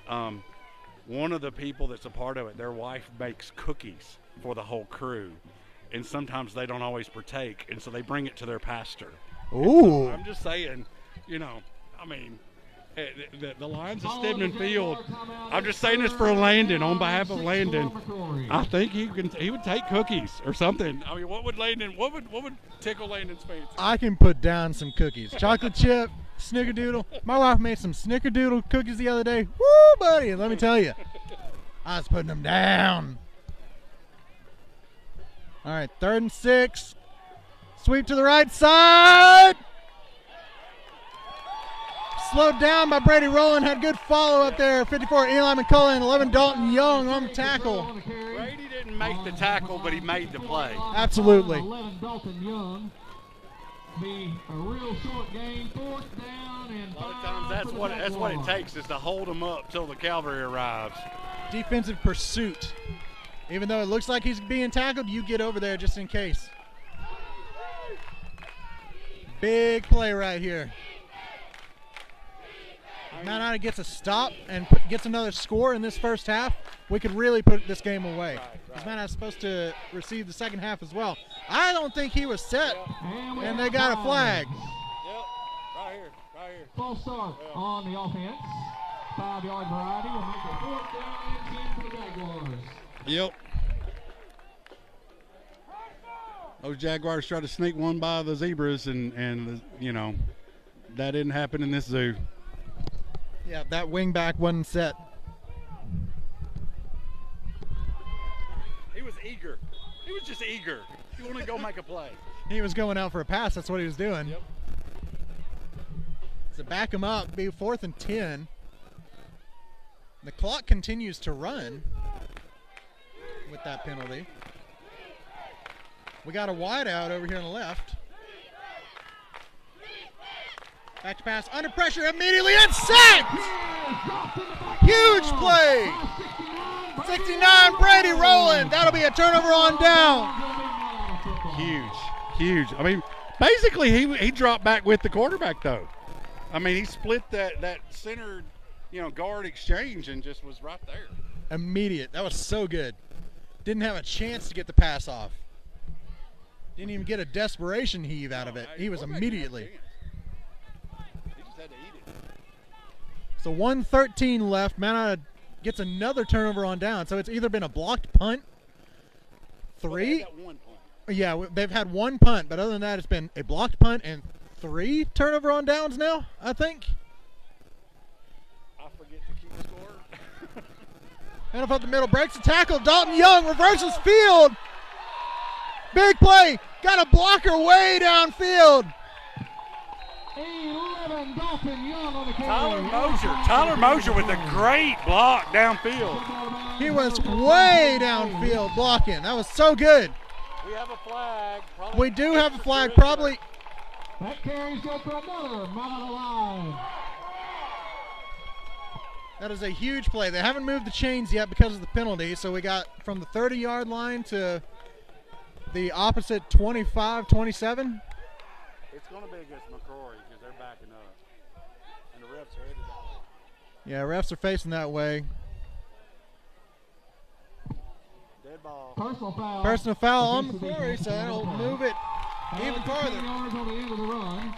One of the people that's a part of it, their wife makes cookies for the whole crew, and sometimes they don't always partake, and so they bring it to their pastor. Ooh. So I'm just saying, I mean, the Lions of Stedman Field. I'm just saying this for Landon, on behalf of Landon. I think he would take cookies or something. I mean, what would tickle Landon's fancy? I can put down some cookies. Chocolate chip, snickerdoodle. My wife made some snickerdoodle cookies the other day. Woo, buddy, let me tell you. I was putting them down. All right, 3rd and 6. Sweep to the right side. Slowed down by Brady Rowland. Had good follow up there. 54 Eli McCullough and 11 Dalton Young on the tackle. Brady didn't make the tackle, but he made the play. Absolutely. 11 Dalton Young. Be a real short game. 4th down and 5. A lot of times that's what it takes, is to hold them up till the cavalry arrives. Defensive pursuit. Even though it looks like he's being tackled, you get over there just in case. Big play right here. Mount Ida gets a stop and gets another score in this first half, we could really put this game away. Because Mount Ida's supposed to receive the second half as well. I don't think he was set, and they got a flag. Yep, right here. False start on the offense. 5-yard variety will make it 4th down and 10 for the Jaguars. Yep. Those Jaguars tried to sneak one by the Zebras, and that didn't happen in this zoo. Yeah, that wing back wasn't set. He was eager. He was just eager. He wanted to go make a play. He was going out for a pass. That's what he was doing. Yep. So back him up, be 4th and 10. The clock continues to run with that penalty. We got a wide out over here on the left. Back to pass, under pressure, immediately, and sacked! Huge play! 69, Brady Rowland. That'll be a turnover on down. Huge. I mean, basically, he dropped back with the quarterback, though. I mean, he split that center, guard exchange and just was right there. Immediate. That was so good. Didn't have a chance to get the pass off. Didn't even get a desperation heave out of it. He was immediately. He just had to eat it. So 1:13 left. Mount Ida gets another turnover on down. So it's either been a blocked punt, 3. Well, they had that one punt. Yeah, they've had one punt, but other than that, it's been a blocked punt and 3 turnover on downs now, I think. I forget to keep score. Handoff up the middle, breaks the tackle. Dalton Young reverses field. Big play. Got a blocker way downfield. 11, Dalton Young on the carry. Tyler Mosier with a great block downfield. He was way downfield blocking. That was so good. We have a flag. We do have a flag, probably. That carry's good for another Mount Ida line. That is a huge play. They haven't moved the chains yet because of the penalty, so we got from the 30-yard line to the opposite 25, 27. It's going to be against McCrory because they're backing up. And the refs are headed that way. Yeah, refs are facing that way. Dead ball. Personal foul. Personal foul on McCrory, so that'll move it even farther. 10 yards on the end of the run.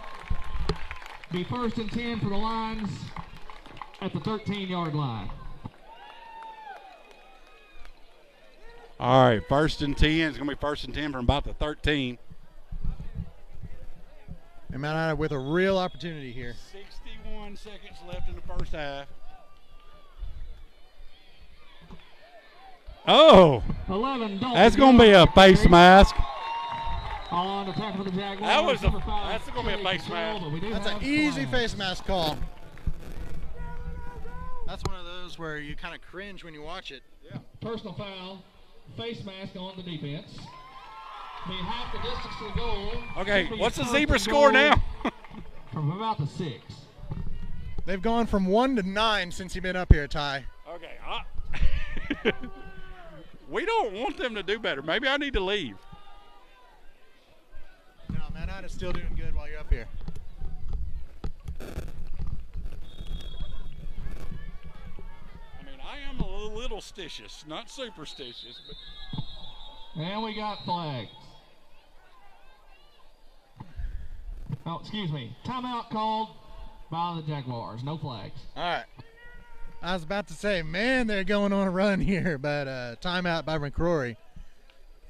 Be 1st and 10 for the Lions at the 13-yard line. All right, 1st and 10. It's going to be 1st and 10 from about the 13. And Mount Ida with a real opportunity here. 61 seconds left in the first half. Oh, 11, that's going to be a face mask. On attack for the Jaguars. That's going to be a face mask. That's an easy face mask call. That's one of those where you kind of cringe when you watch it. Yeah. Personal foul, face mask on the defense. Be half the distance to the goal. Okay, what's the Zebra score now? From about the 6. They've gone from 1 to 9 since you've been up here, Ty. Okay. We don't want them to do better. Maybe I need to leave. No, Mount Ida's still doing good while you're up here. I mean, I am a little stitious, not superstitious, but. And we got flags. Oh, excuse me. Timeout called by the Jaguars. No flags. All right. I was about to say, man, they're going on a run here, but timeout by McCrory.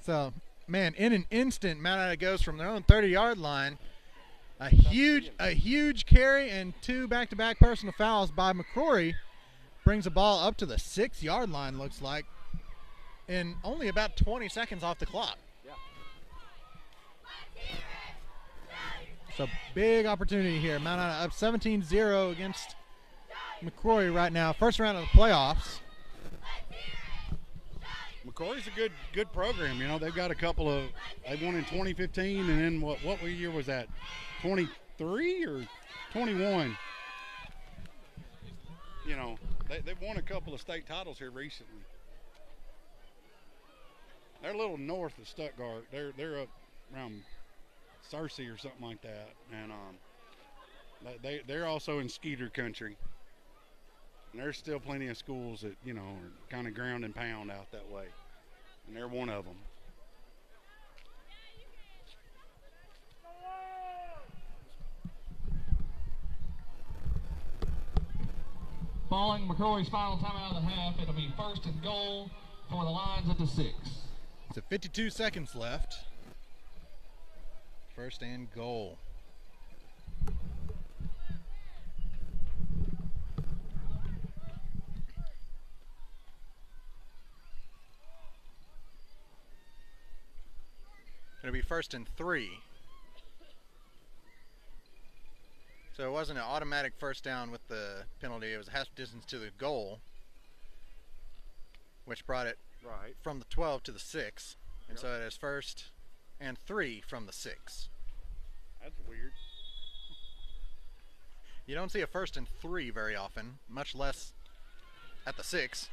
So, man, in an instant, Mount Ida goes from their own 30-yard line. A huge carry and 2 back-to-back personal fouls by McCrory brings the ball up to the 6-yard line, looks like, in only about 20 seconds off the clock. Yeah. So, big opportunity here. Mount Ida up 17-0 against McCrory right now. First round of the playoffs. McCrory's a good program. You know, they've got a couple of – they won in 2015, and then what year was that? 23 or 21? You know, they've won a couple of state titles here recently. They're a little north of Stuttgart. They're up around Searcy or something like that. And they're also in Skeeter country. And there's still plenty of schools that, you know, are kind of ground and pound out that way. And they're one of them. Following McCrory's final timeout of the half, it'll be 1st and goal for the Lions at the 6. So 52 seconds left. 1st and goal. It'll be 1st and 3. So it wasn't an automatic first down with the penalty. It was a half distance to the goal, which brought it Right. from the 12 to the 6. And Yep. so it is 1st and 3 from the 6. That's weird. You don't see a 1st and 3 very often, much less at the 6.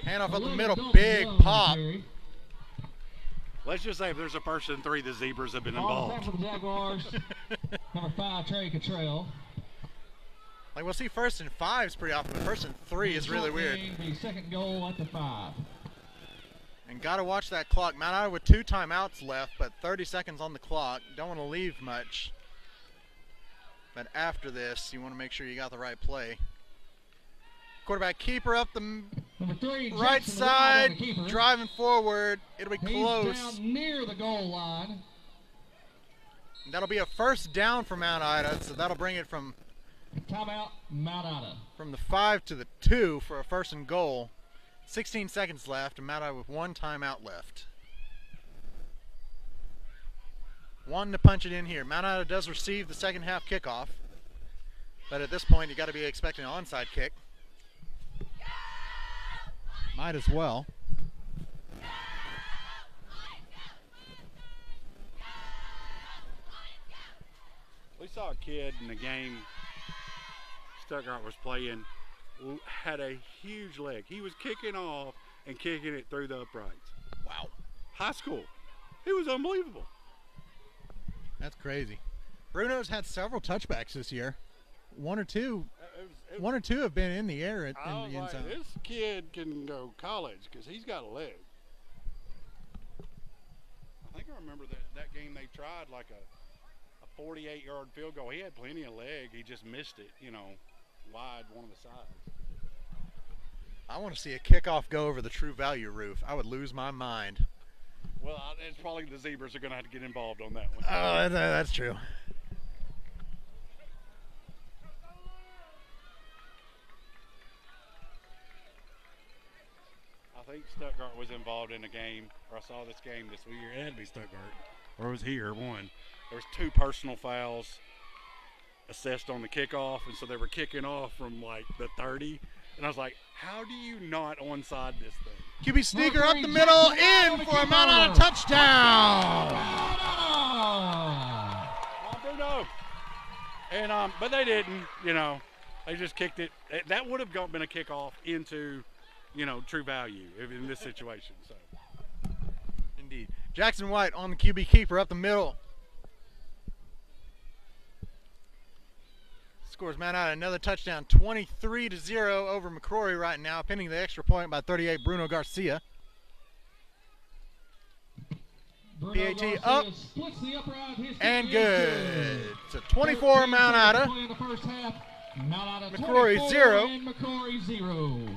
Handoff up the middle, big pop. Let's just say if there's a 1st and 3, the Zebras have been Ball involved. for the Jaguars. Number 5, Trey Cottrell. Like we'll see 1st and 5s pretty often, but 1st and 3 is really weird. The 2nd goal at the 5. And got to watch that clock. Mount Ida with 2 timeouts left, but 30 seconds on the clock. Don't want to leave much. But after this, you want to make sure you got the right play. Quarterback keeper up the Number 3, right Jackson, side, the keeper. driving forward. It'll be He's close. down near the goal line. That'll be a 1st down for Mount Ida, so that'll bring it from Timeout, Mount Ida. the 5 to the 2 for a 1st and goal. 16 seconds left, and Mount Ida with 1 timeout left. wanting to punch it in here. Mount Ida does receive the second half kickoff, but at this point you got to be expecting an onside kick. Might as well. We saw a kid in the game Stuttgart was playing, had a huge leg. He was kicking off and kicking it through the uprights. Wow. High school. It was unbelievable. That's crazy. Bruno's had several touchbacks this year. One or two have been in the air in the end zone. This kid can go college because he's got a leg. I think I remember that game they tried like a 48-yard field goal. He had plenty of leg. He just missed it, wide one of the sides. I want to see a kickoff go over the True Value roof. I would lose my mind. Well, it's probably the Zebras are going to have to get involved on that one. Oh, that's true. I think Stuttgart was involved in a game, or I saw this game this year. It had to be Stuttgart, or it was here, one. There was 2 personal fouls assessed on the kickoff, and so they were kicking off from like the 30. And I was like, how do you not onside this thing? QB sneaker up the middle, in for a Mount Ida touchdown. Bruno. And but they didn't, they just kicked it. That would have been a kickoff into, True Value in this situation. So. Indeed. Jackson White on the QB keeper up the middle. Scores Mount Ida another touchdown, 23-0 over McCrory right now, pinning the extra point by 38, Bruno Garcia. PAT up and good. It's a 24 Mount Ida. McCrory 0.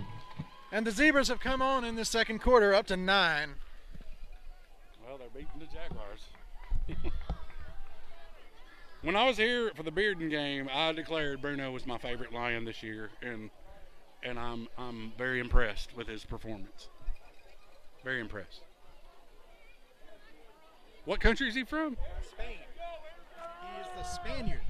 And the Zebras have come on in the second quarter up to 9. Well, they're beating the Jaguars. When I was here for the Bearden game, I declared Bruno was my favorite Lion this year, and I'm very impressed with his performance. Very impressed. What country is he from? Spain. He is the Spaniard.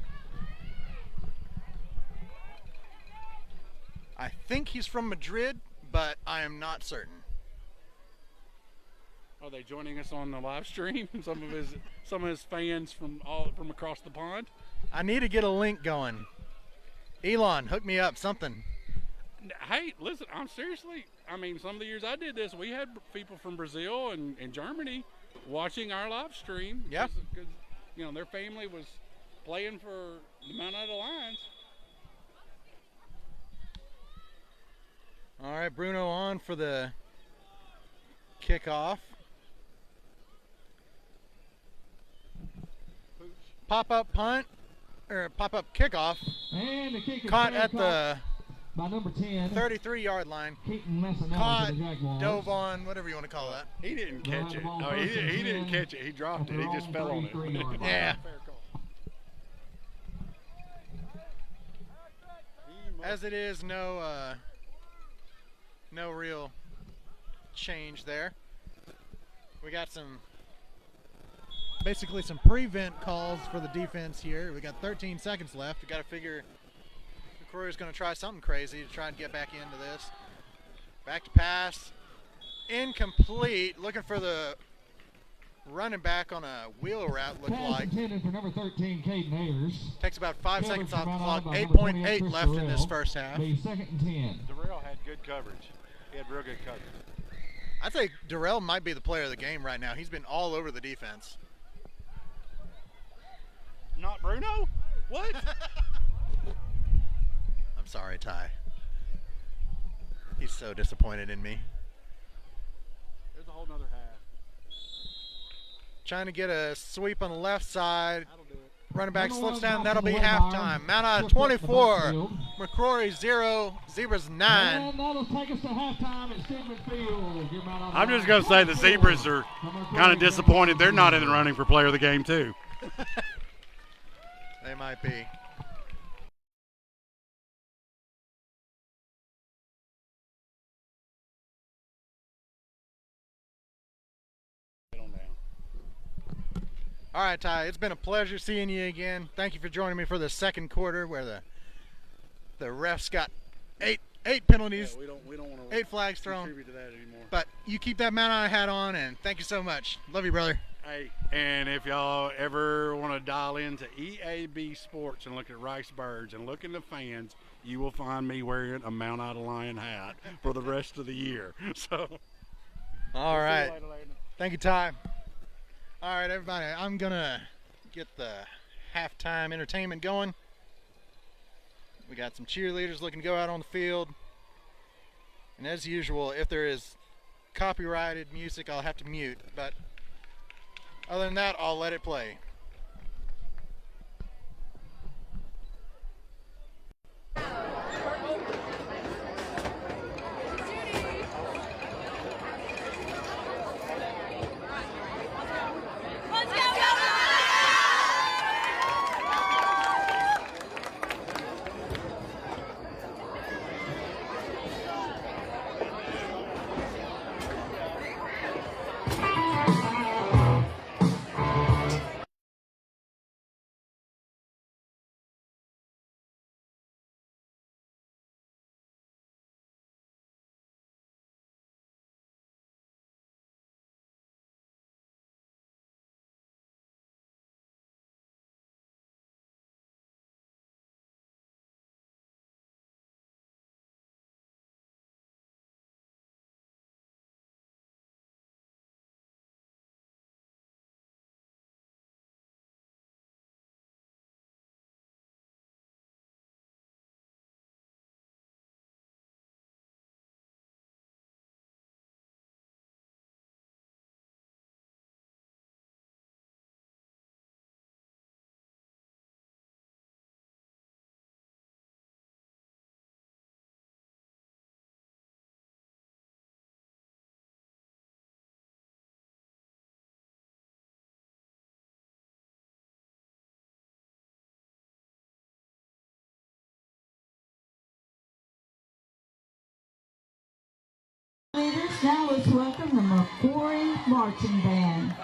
I think he's from Madrid, but I am not certain. Are they joining us on the live stream? Some of his fans from across the pond. I need to get a link going. Elon, hook me up, something. Hey, listen, some of the years I did this, we had people from Brazil and Germany watching our live stream. Yeah. Because, their family was playing for the Mount Ida Lions. All right, Bruno on for the kickoff. Pop-up punt, or pop-up kickoff. And the kick caught at the by number 10, 33-yard line. Caught, dove on, whatever you want to call that. He didn't catch it. Oh, he didn't catch it. He dropped it. He just fell on it. Yeah. As it is, no real change there. We got basically some prevent calls for the defense here. We got 13 seconds left. We got to figure McCrory's going to try something crazy to try and get back into this. Back to pass. Incomplete. Looking for the running back on a wheel route, looked like. Intended for number 13, Caden Ayers. Takes about 5 seconds off the clock. 8.8 left in this first half. Second and 10. Darrell had good coverage. He had real good coverage. I think Darrell might be the player of the game right now. He's been all over the defense. Not Bruno? What? I'm sorry, Ty. He's so disappointed in me. There's a whole nother half. Trying to get a sweep on the left side. That'll do it. Running back slips down. That'll be halftime. Mount Ida 24, McCrory 0, Zebras 9. And that'll take us to halftime at Sigmund Field. I'm just going to say the Zebras are kind of disappointed. They're not in the running for player of the game, too. They might be. All right, Ty, it's been a pleasure seeing you again. Thank you for joining me for the second quarter where the refs got eight penalties, Yeah, we don't want to 8 flags thrown. contribute to that anymore. But you keep that Mount Ida hat on, and thank you so much. Love you, brother. Hey, and if y'all ever want to dial into EAB Sports and look at Rice Birds and look in the fans, you will find me wearing a Mount Ida Lion hat for the rest of the year. So, All we'll see you right. later, Landon. Thank you, Ty. All right, everybody, I'm going to get the halftime entertainment going. We got some cheerleaders looking to go out on the field. And as usual, if there is copyrighted music, I'll have to mute. But other than that, I'll let it play. Leaders, now let's welcome the McCrory Marching Band.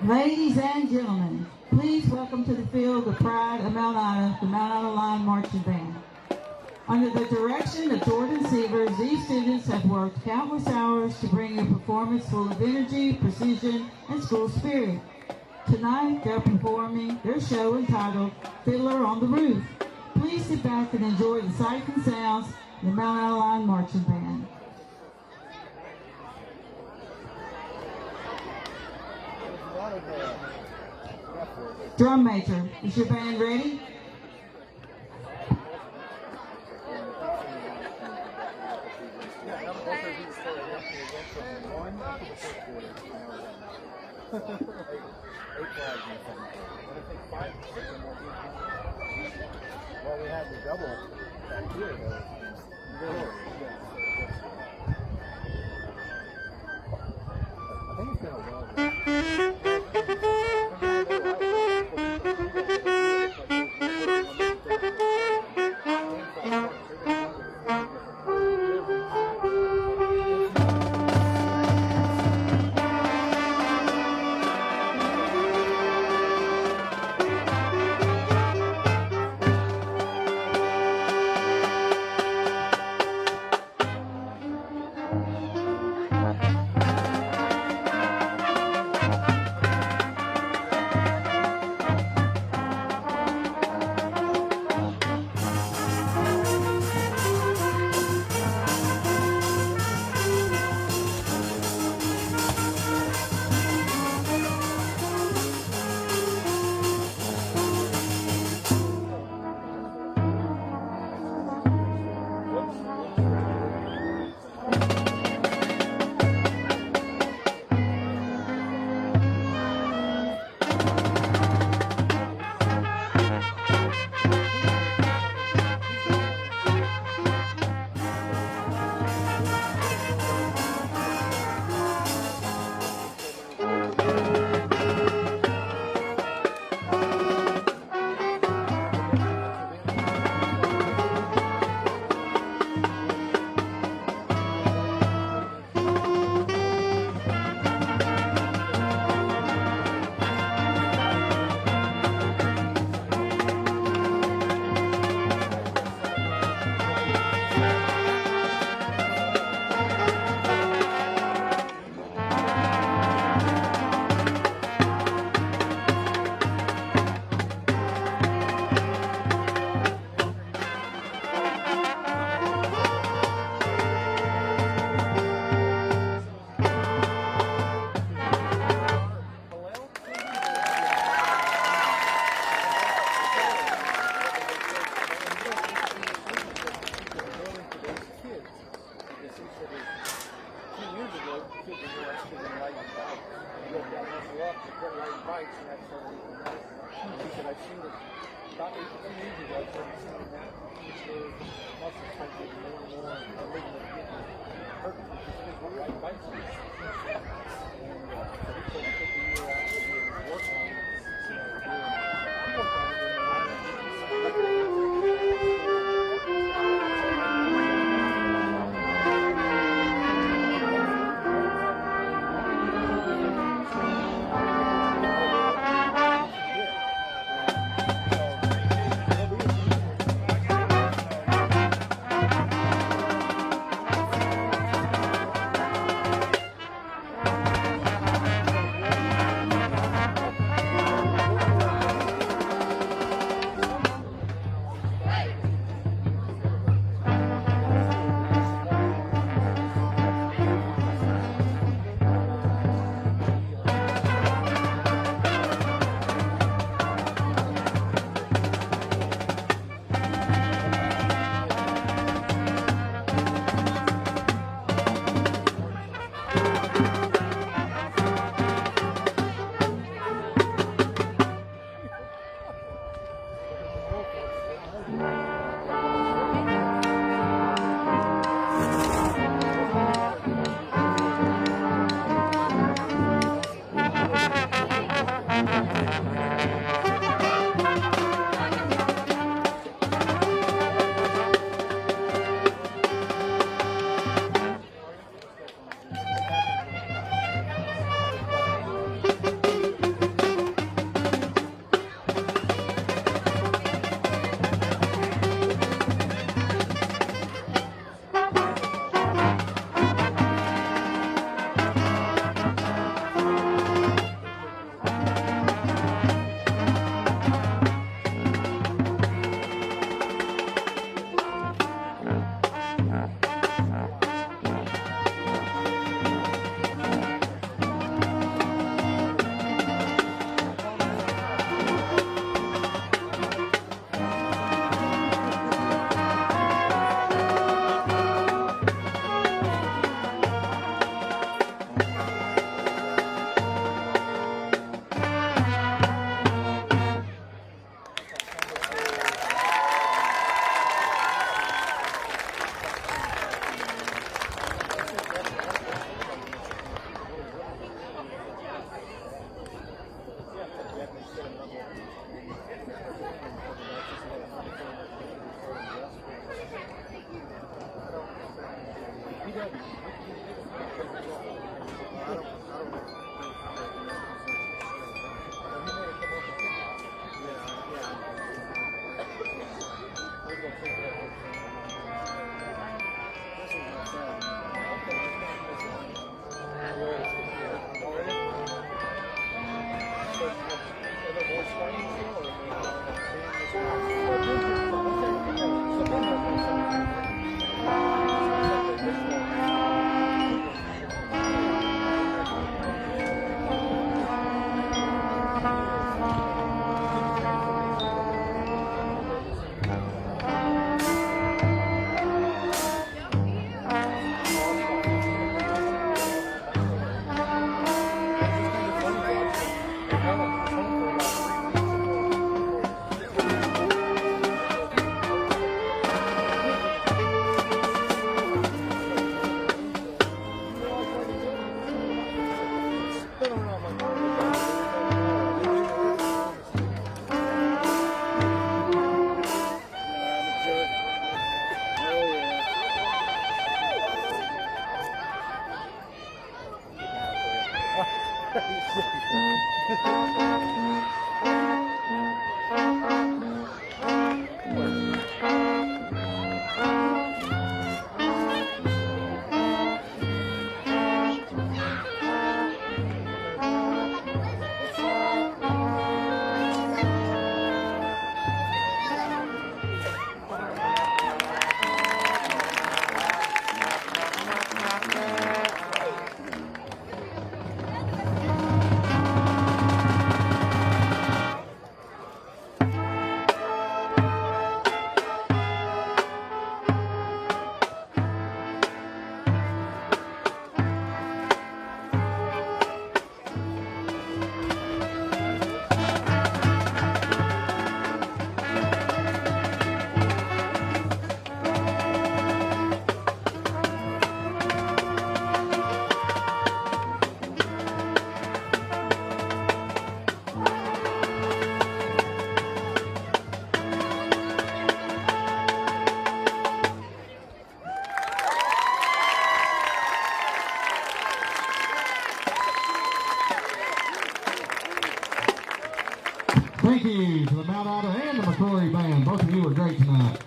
Ladies and gentlemen, please welcome to the field the pride of Mount Ida, the Mount Ida Line Marching Band. Under the direction of Jordan Sievers, these students have worked countless hours to bring a performance full of energy, precision, and school spirit. Tonight, they're performing their show entitled Fiddler on the Roof. Please sit back and enjoy the sights and sounds of the Mount Ida Line Marching Band. Drum major, is your band ready? Well, we had the double back here, though. I think it's been a while. Thank you to the Mount Ida and the McCrory band. Both of you were great tonight.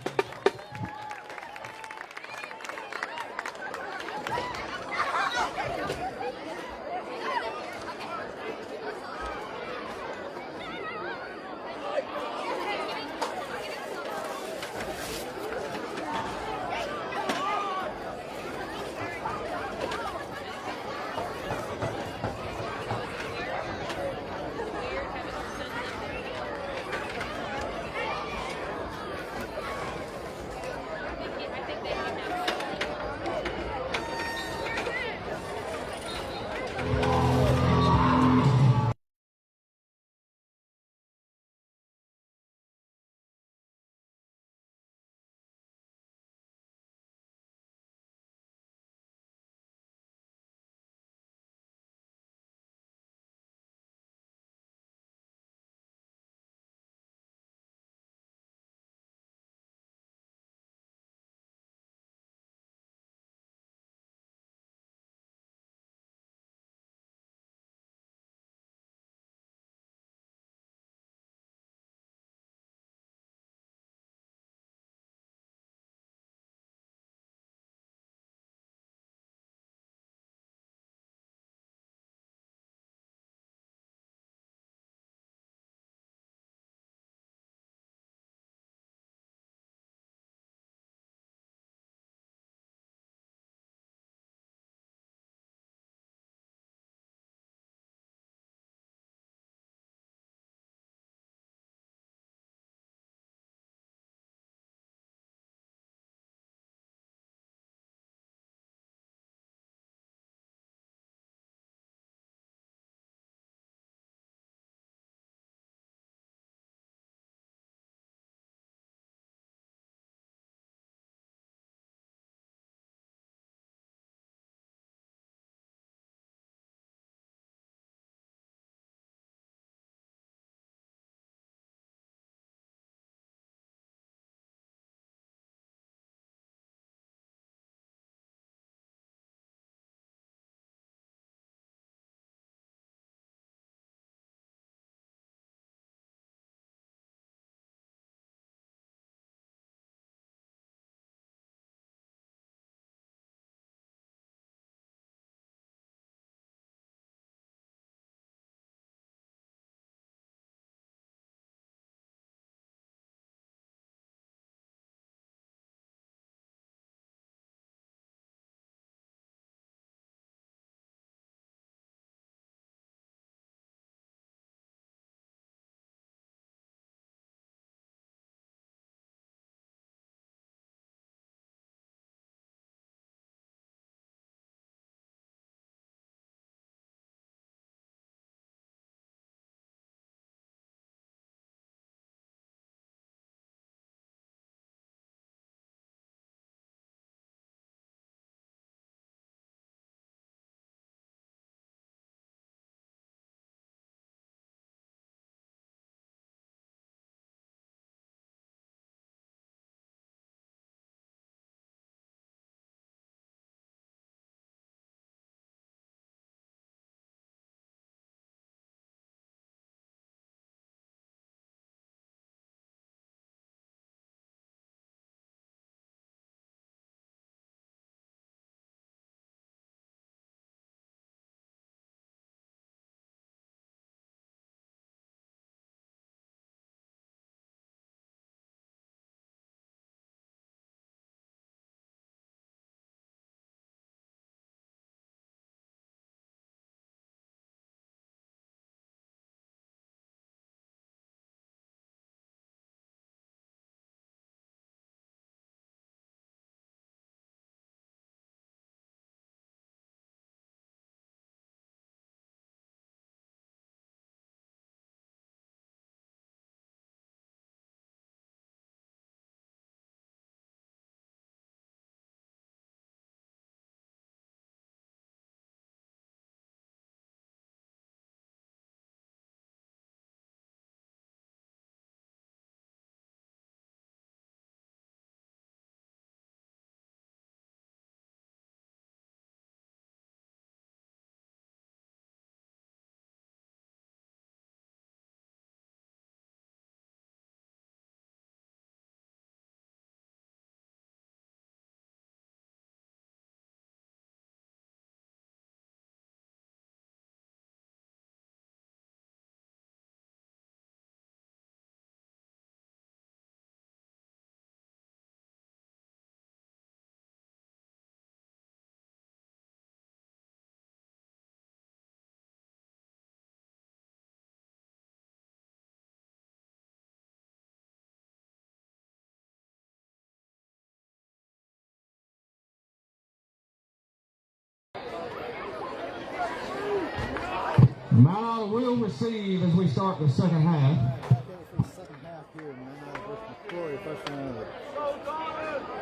Mount Ida will receive as we start the second half. Okay, for the second half here, Mount Ida versus McCrory, first round of the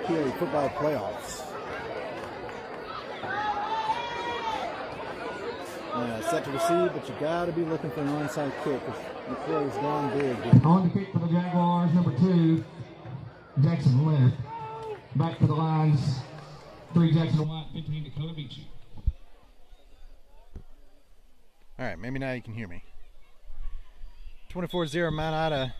PA football playoffs. Set to receive, but you got to be looking for an onside kick because McCrory's down big here. On the kick for the Jaguars, number 2, Jackson Leonard. Back to the lines, 3 Jackson White, 15 Dakota Beachy. All right, maybe now you can hear me. 24-0 Mount Ida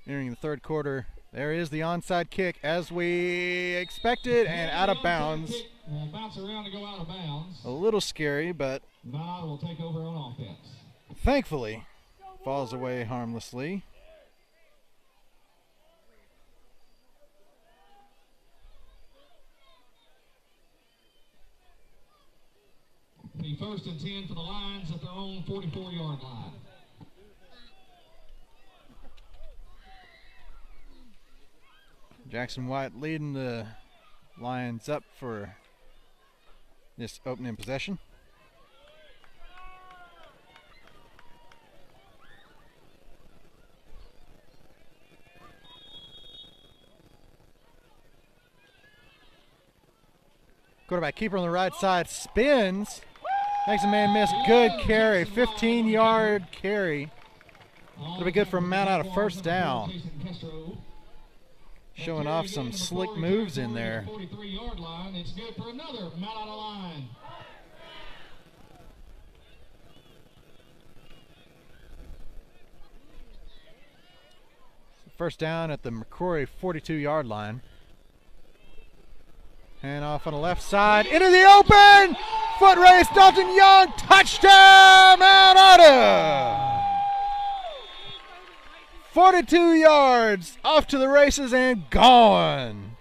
entering the third quarter. There is the onside kick as we expected and out of bounds. Bounce around to go out of bounds. A little scary, but Mount Ida will take over on offense. thankfully falls away harmlessly. The 1st and 10 for the Lions at their own 44-yard line. Jackson White leading the Lions up for this opening possession. Quarterback keeper on the right side spins. Makes a man miss. Good carry. 15-yard carry. It'll be good for Mount Ida first down. Showing off some slick moves in there. 43-yard line. It's good for another Mount Ida line. First down at the McCrory 42-yard line. And off on the left side, into the open! Foot race, Dalton Young, touchdown, Mount Ida! 42 yards, off to the races and gone.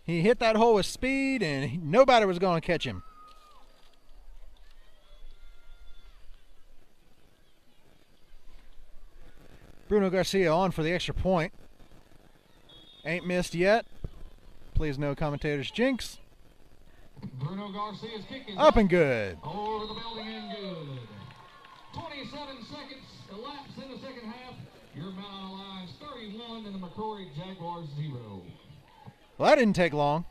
He hit that hole with speed and nobody was going to catch him. Bruno Garcia on for the extra point. Ain't missed yet. Please no commentators jinx. Bruno Garcia's kick is Up and good. over the building and good. 27 seconds elapsed in the second half. Your Mount Ida Lions 31 and the McCrory Jaguars 0. Well, that didn't take long.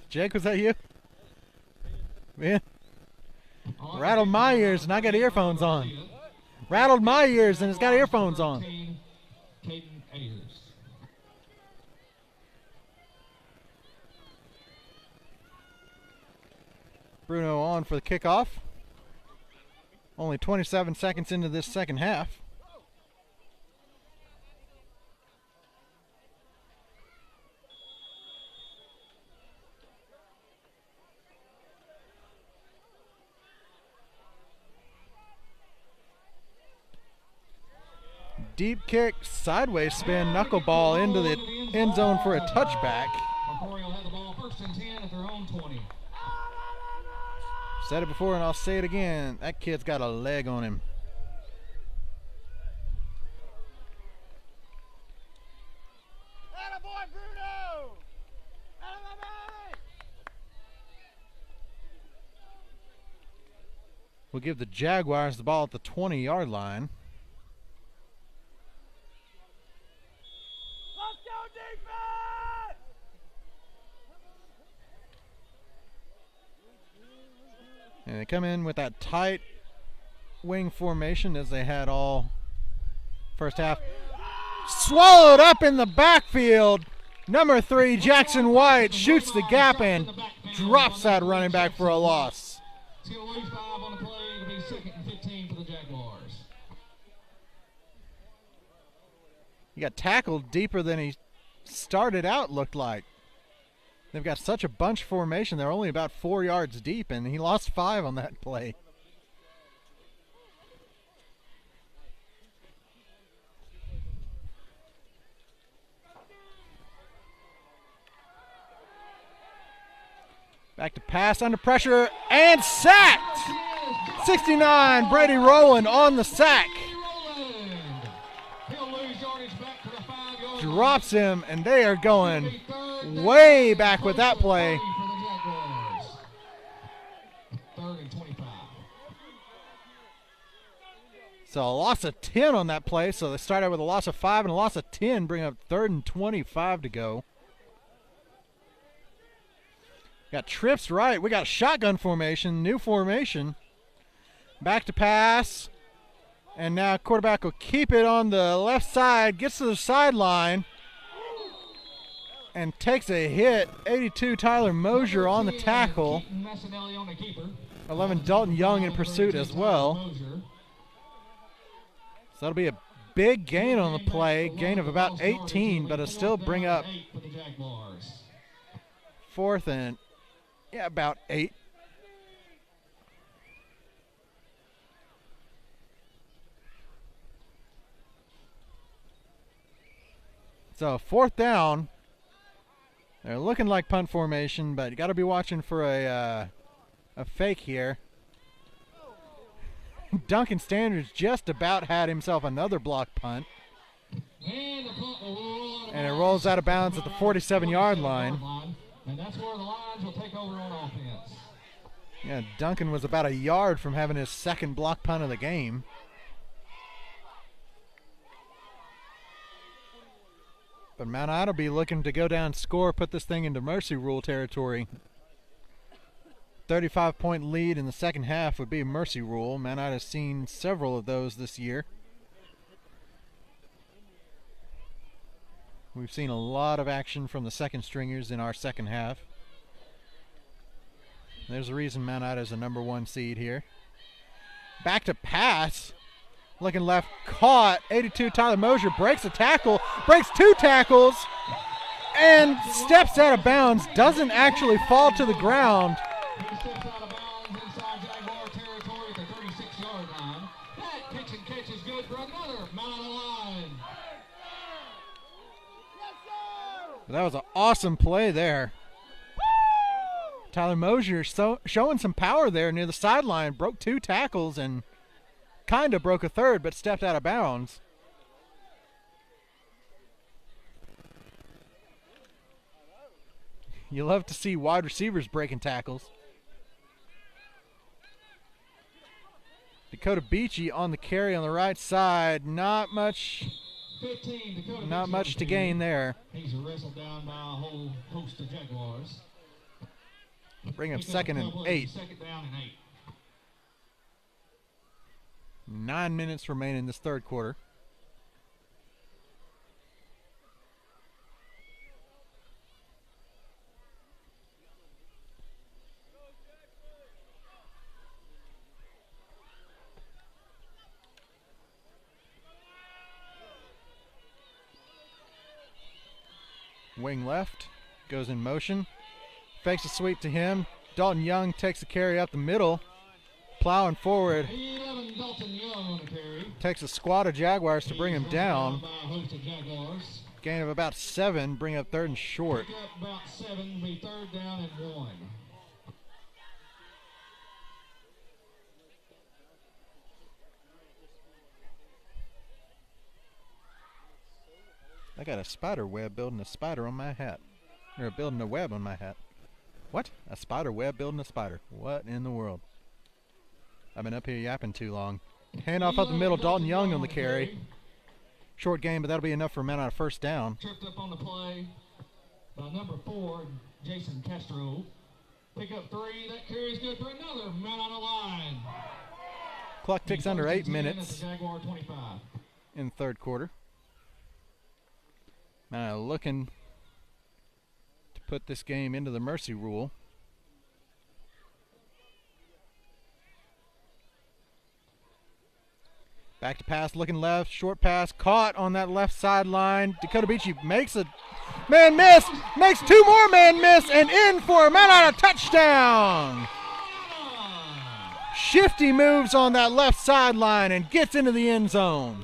Jake, was that you? Man. Rattled my ears and I got earphones on. Rattled my ears and it's got earphones on. Caden Ayers. Bruno on for the kickoff. Only 27 seconds into this second half. Deep kick, sideways spin, knuckleball into the end zone for a touchback. McCrory will have the ball 1st and 10 at their own 20. Said it before and I'll say it again. That kid's got a leg on him. Attaboy, Bruno! We'll give the Jaguars the ball at the 20-yard line. Let's go, defense! And they come in with that tight wing formation as they had all first half. Swallowed up in the backfield. Number 3, Jackson White, shoots the gap and drops that running back for a loss. He's going to lose 5 on the play. It'll be 2nd and 15 for the Jaguars. He got tackled deeper than he started out, looked like. They've got such a bunch formation. They're only about 4 yards deep, and he lost 5 on that play. Back to pass under pressure and sacked. 69, Brady Rowland on the sack. Drops him, and they are going way back with that play. So a loss of 10 on that play. So they start out with a loss of 5 and a loss of 10, bring up 3rd and 25 to go. Got trips right. We got shotgun formation, new formation. Back to pass. And now quarterback will keep it on the left side, gets to the sideline, and takes a hit. 82 Tyler Mosier on the tackle. 11 Dalton Young in pursuit as well. So that'll be a big gain on the play, gain of about 18, but it'll still bring up 4th and about 8. So 4th down. They're looking like punt formation, but you got to be watching for a fake here. Duncan Standards just about had himself another block punt. And it rolls out of bounds at the 47-yard line. And that's where the Lions will take over on offense. Yeah, Duncan was about a yard from having his 2nd block punt of the game. But Mount Ida will be looking to go down, score, put this thing into mercy rule territory. 35-point lead in the second half would be mercy rule. Mount Ida's seen several of those this year. We've seen a lot of action from the second stringers in our second half. There's a reason Mount Ida is the #1 seed here. Back to pass. Looking left, caught. 82 Tyler Mosier breaks a tackle, breaks 2 tackles, and steps out of bounds. Doesn't actually fall to the ground. He steps out of bounds inside Jaguar territory at the 36-yard line. That pitch and catch is good for another Mount Ida line. That was an awesome play there. Tyler Mosier showing some power there near the sideline. Broke 2 tackles and kind of broke a 3rd, but stepped out of bounds. You love to see wide receivers breaking tackles. Dakota Beachy on the carry on the right side. Not much 15, Not much to gain there. He's wrestled down by a whole host of Jaguars. Bring up 2nd and 8. 2nd down and 8. 9 minutes remain in this 3rd quarter. Wing left, goes in motion, fakes a sweep to him. Dalton Young takes the carry up the middle, plowing forward. 11 Dalton Young on the carry. Takes a squad of Jaguars to bring him down. By a host of Jaguars. Gain of about 7, bring up 3rd and short. Pick up about 7, be 3rd down and 1. I got a spider web building a spider on my hat. Or building a web on my hat. What? A spider web building a spider. What in the world? I've been up here yapping too long. Hand off up the middle, Dalton Young on the carry. Short game, but that'll be enough for Mount Ida 1st down. Tripped up on the play by number 4, Jason Castro. Pick up 3. That carry is good for another Mount Ida line. Clock ticks under 8 minutes Jaguar 25. in the 3rd quarter. Mount Ida looking to put this game into the mercy rule. Back to pass, looking left, short pass, caught on that left sideline. Dakota Beachy makes a man miss, makes two more man miss, and in for a Mount Ida touchdown. Shifty moves on that left sideline and gets into the end zone.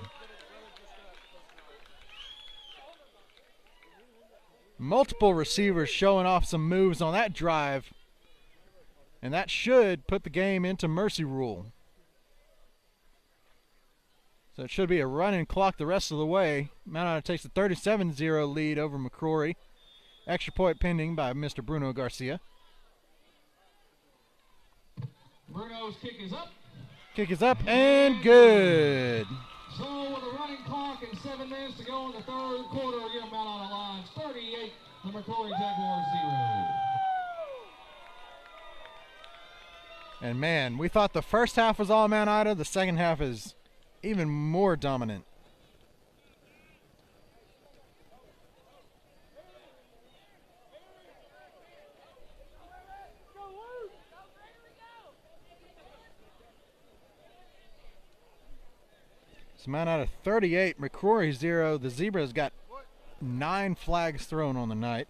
Multiple receivers showing off some moves on that drive, and that should put the game into mercy rule. So it should be a running clock the rest of the way. Mount Ida takes a 37-0 lead over McCrory. Extra point pending by Mr. Bruno Garcia. Bruno's kick is up. Kick is up and good. So with a running clock and 7 minutes to go in the third quarter, we'll give Mount Ida Lions 38, the McCrory Jaguars 0. And man, we thought the first half was all Mount Ida. The second half is even more dominant. So Mount Ida 38, McCrory 0. The Zebras got 9 flags thrown on the night.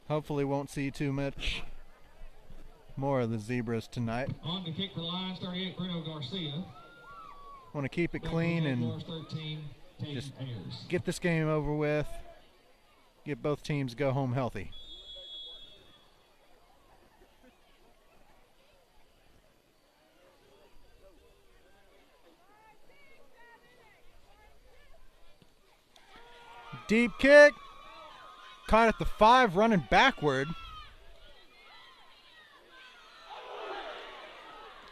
Hopefully won't see too much more of the Zebras tonight. On to kick for Lions 38, Bruno Garcia. Want to keep it clean and 13, just get this game over with. Get both teams go home healthy. Deep kick. Caught at the 5, running backward.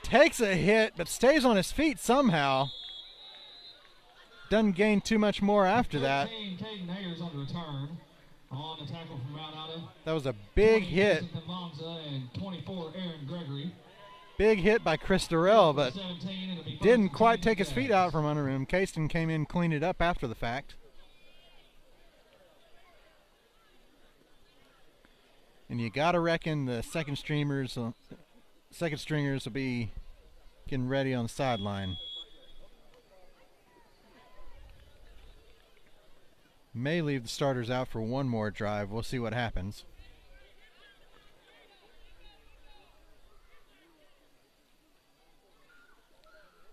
Takes a hit, but stays on his feet somehow. Doesn't gain too much more after that. Caden Ayers on the return. On the tackle from Mount Ida. That was a big hit. And 24, Aaron Gregory. Big hit by Chris Durrell, but didn't quite take his feet out from under him. Casten came in, cleaned it up after the fact. And you gotta reckon the second stringers will be getting ready on the sideline. May leave the starters out for one more drive. We'll see what happens.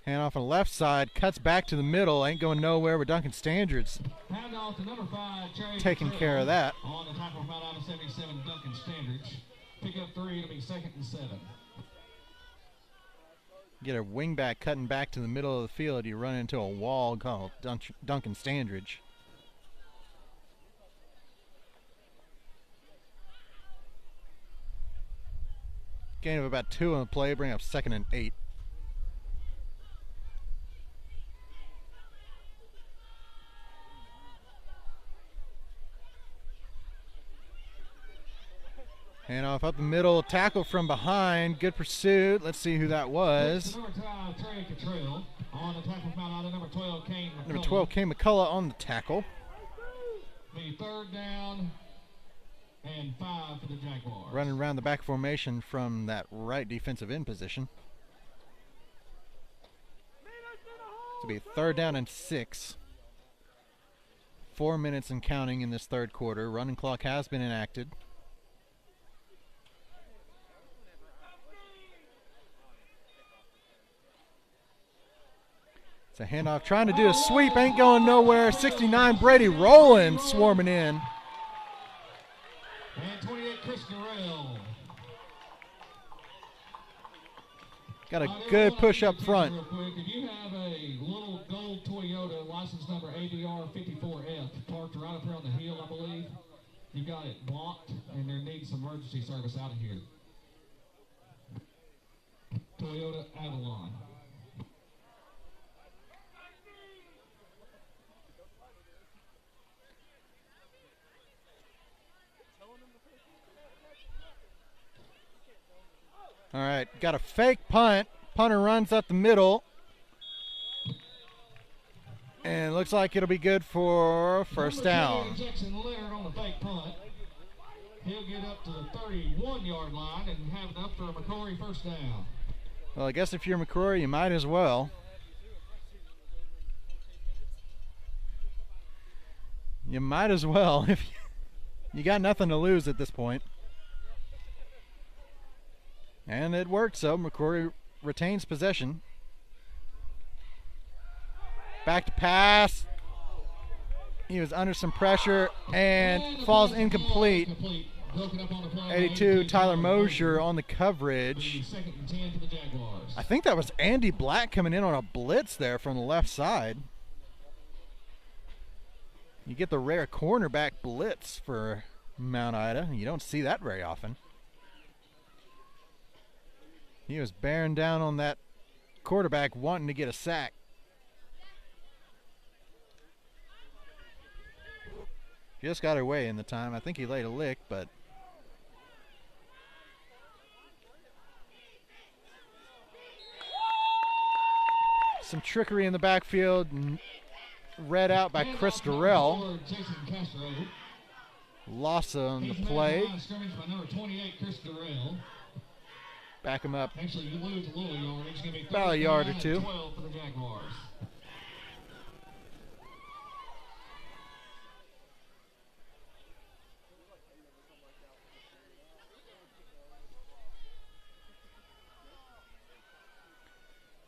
Hand off on the left side, cuts back to the middle, ain't going nowhere with Duncan Standards taking care of that. On the tackle from Mount Ida 77, Duncan Standards. Pick up 3, it'll be 2nd and 7. Get a wingback cutting back to the middle of the field, you run into a wall called Duncan Standridge. Gain of about 2 on the play, bring up 2nd and 8. Handoff up the middle, tackle from behind, good pursuit. Let's see who that was. Number 12, Kane McCullough. Number 12, Kane McCullough on the tackle. The 3rd down and 5 for the Jaguars. Running around the back formation from that right defensive end position. To be 3rd down and 6. 4 minutes and counting in this third quarter. Running clock has been enacted. It's a handoff, trying to do a sweep, ain't going nowhere. 69, Brady Rowland swarming in. And 28, Chris Durrell. Got a good push up front. Real quick, if you have a little gold Toyota license number ABR 54F parked right up here on the hill, I believe, you got it blocked and there needs some emergency service out of here. Toyota Avalon. All right, got a fake punt. Punter runs up the middle. And looks like it'll be good for first down. Jackson Leonard on the fake punt. He'll get up to the 31-yard line and have it up for a McCrory first down. Well, I guess if you're McCrory, you might as well. You might as well if you got nothing to lose at this point. And it worked, so McCrory retains possession. Back to pass. He was under some pressure and falls incomplete. 82, Tyler Mosier on the coverage. I think that was Andy Black coming in on a blitz there from the left side. You get the rare cornerback blitz for Mount Ida. You don't see that very often. He was bearing down on that quarterback wanting to get a sack. Just got away in the time. I think he laid a lick, but some trickery in the backfield, read out by Chris Durrell. Loss on the play. Back him up about a yard or two.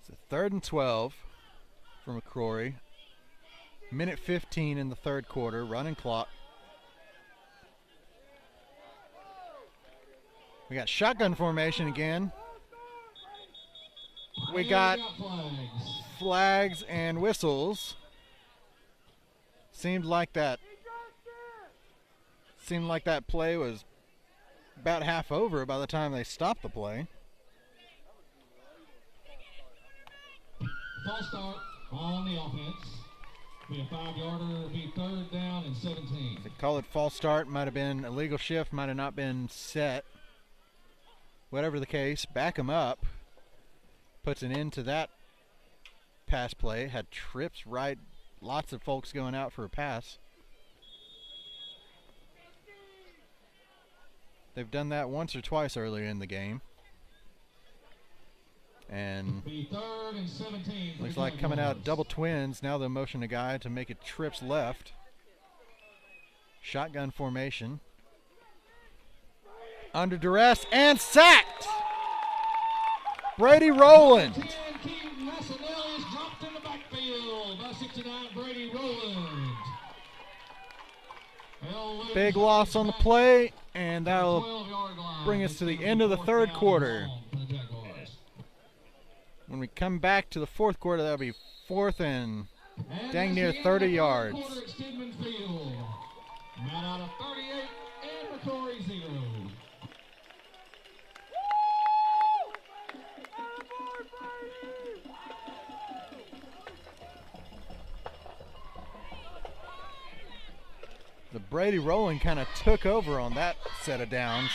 It's a 3rd and 12 for McCrory. Minute 15 in the third quarter, running clock. We got shotgun formation again. We got flags and whistles. Seemed like that play was about half over by the time they stopped the play. False start on the offense. Be a 5-yarder, be 3rd down and 17. They call it false start, might have been a legal shift, might have not been set. Whatever the case, back him up. Puts an end to that pass play. Had trips right, lots of folks going out for a pass. They've done that once or twice earlier in the game. And looks like coming out double twins. Now they'll motion a guy to make it trips left. Shotgun formation. Under duress and sacked. Brady Rowland. Big loss on the play, and that'll bring us to the end of the third quarter. When we come back to the fourth quarter, that'll be 4th and dang near 30 yards. Mount Ida 38 and McCrory 0. The Brady Rowland kind of took over on that set of downs.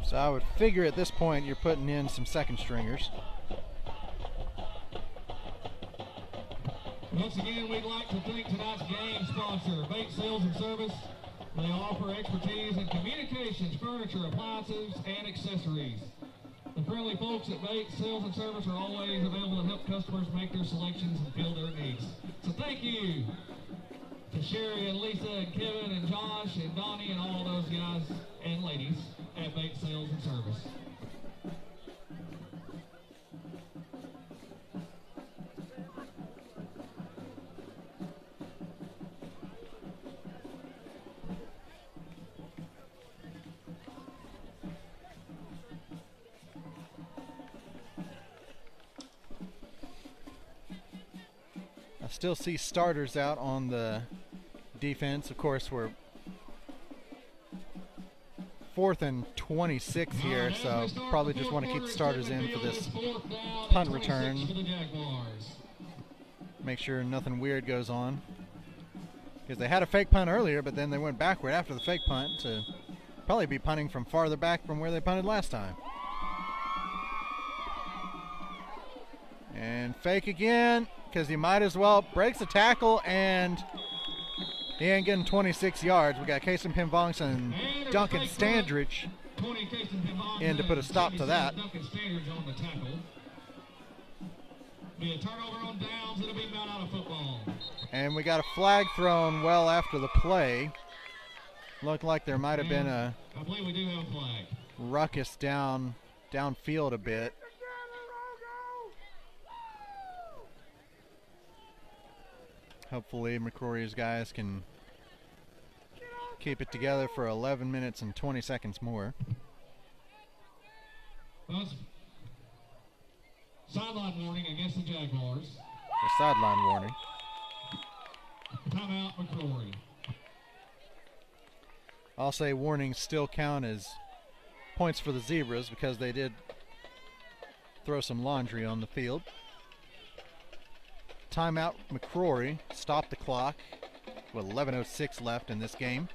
So I would figure at this point you're putting in some second stringers. Once again, we'd like to thank tonight's game sponsor, Bait Sales and Service. They offer expertise in communications, furniture, appliances, and accessories. The friendly folks at Bait Sales and Service are always available to help customers make their selections and fill their needs. So thank you to Sherry and Lisa and Kevin and Josh and Donnie and all those guys and ladies at Bait Sales and Service. Still see starters out on the defense. Of course, we're 4th and 26 here, so probably just want to keep the starters in for this punt return. Make sure nothing weird goes on. Because they had a fake punt earlier, but then they went backward after the fake punt to probably be punting from farther back from where they punted last time. And fake again, because he might as well. Breaks the tackle, and he ain't getting 26 yards. We got Kason Pimvongs and Duncan Standridge in to put a stop to that. Duncan Standridge on the tackle. Be a turnover on downs. It'll be Mount Ida football. And we got a flag thrown well after the play. Looked like there might have been a I believe we do have a flag. ruckus downfield a bit. Hopefully McCrory's guys can keep it together for 11 minutes and 20 seconds more. Well, sideline warning against the Jaguars. A sideline warning. Timeout McCrory. I'll say warnings still count as points for the Zebras because they did throw some laundry on the field. Timeout McCrory. Stop the clock with 11:06 left in this game.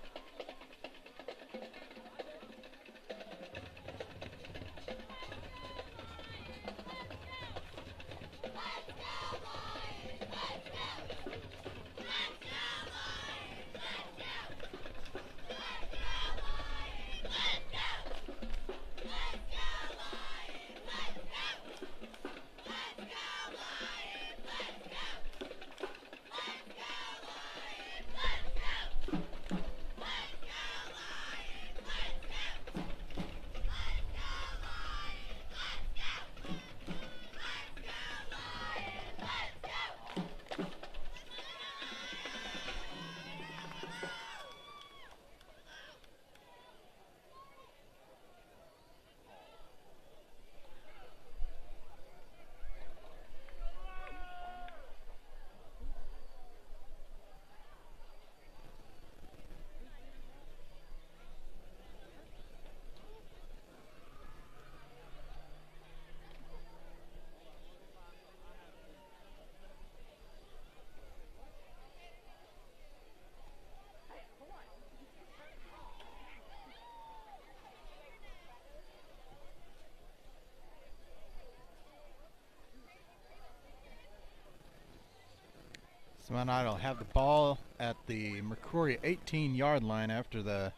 So Mount Ida will have the ball at the McCrory 18-yard line after the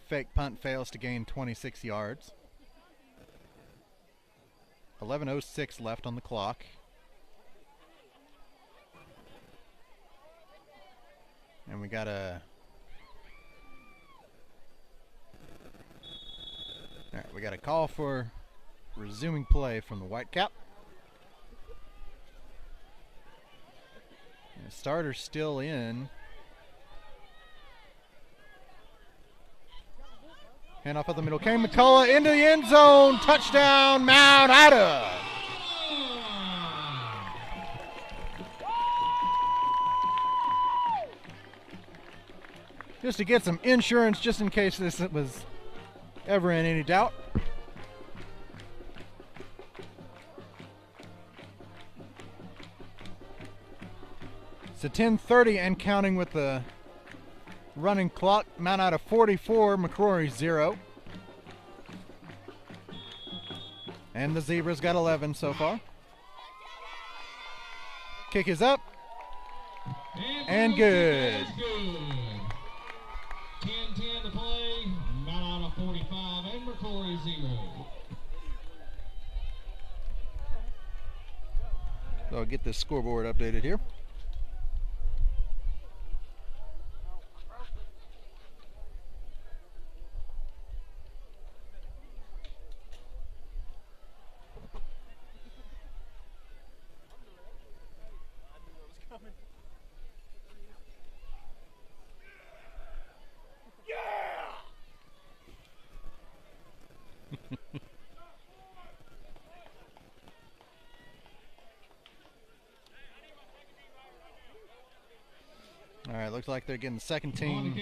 fake punt fails to gain 26 yards. 11:06 left on the clock. And we got a... All right, we got a call for resuming play from the Whitecap. The starter's still in. Hand off at the middle. Kane McCullough into the end zone. Touchdown, Mount Ida. Just to get some insurance, just in case this was ever in any doubt. It's a 10:30 and counting with the running clock. Mount Ida 44, McCrory 0. And the Zebras got 11 so far. Kick is up. And good. 10-10 to play. Mount Ida 45 and McCrory 0. So I'll get this scoreboard updated here. All right, looks like they're getting the second team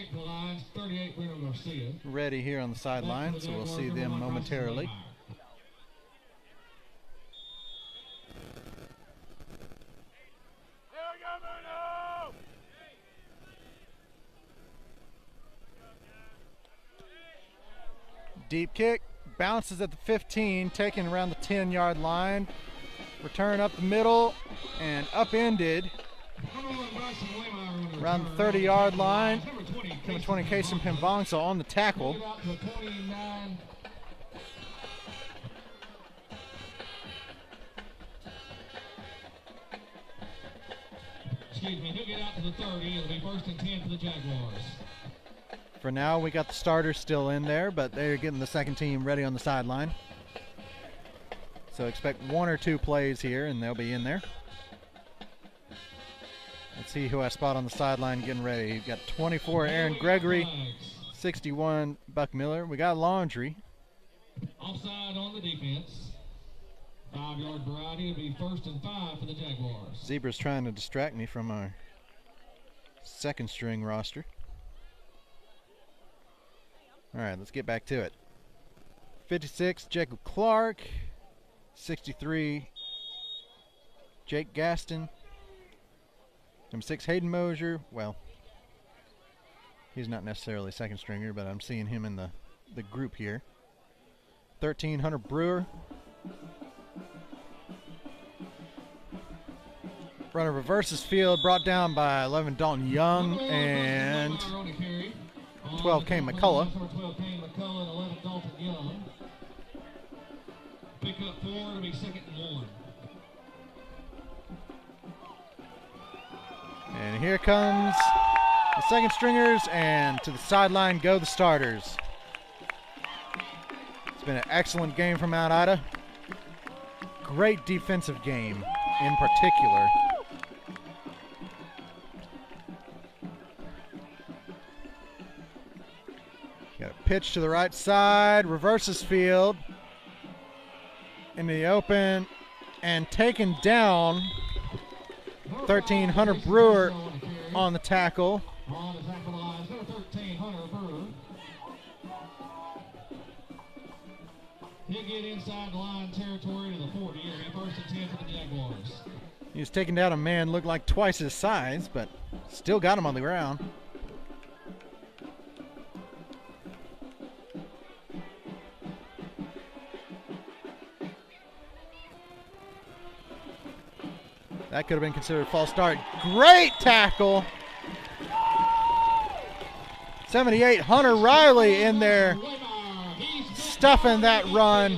ready here on the sideline, so we'll see them momentarily. Deep kick, bounces at the 15, taken around the 10-yard line. Return up the middle and upended around the 30-yard line. Number 20, Kason Pimbongsa on the tackle. Excuse me, he'll get out to the 30. It'll be 1st and 10 for the Jaguars. For now, we got the starters still in there, but they're getting the second team ready on the sideline. So expect 1 or 2 plays here, and they'll be in there. Let's see who has spot on the sideline getting ready. You've got 24, Aaron Gregory, 61, Buck Miller. We got Laundry. Offside on the defense. 5-yard variety. It'll be 1st and 5 for the Jaguars. Zebra's trying to distract me from our second string roster. All right, let's get back to it. 56, Jacob Clark. 63, Jake Gaston. Number 6, Hayden Mosier. Well, he's not necessarily second stringer, but I'm seeing him in the group here. 13, Hunter Brewer. Runner reverses field, brought down by 11, Dalton Young, and 12, Kane McCullough. Pick up 4, it'll be 2nd and 1. And here comes the second stringers, and to the sideline go the starters. It's been an excellent game from Mount Ida. Great defensive game in particular. Got a pitch to the right side, reverses field. Into the open and taken down. 13, Hunter Brewer on the tackle. On the tackle line, number 13, Hunter Brewer. He'll get inside the line territory to the 40. It'll be 1st and 10 for the Jaguars. He was taking down a man looked like twice his size, but still got him on the ground. That could have been considered a false start. Great tackle. 78, Hunter Riley in there, stuffing that run.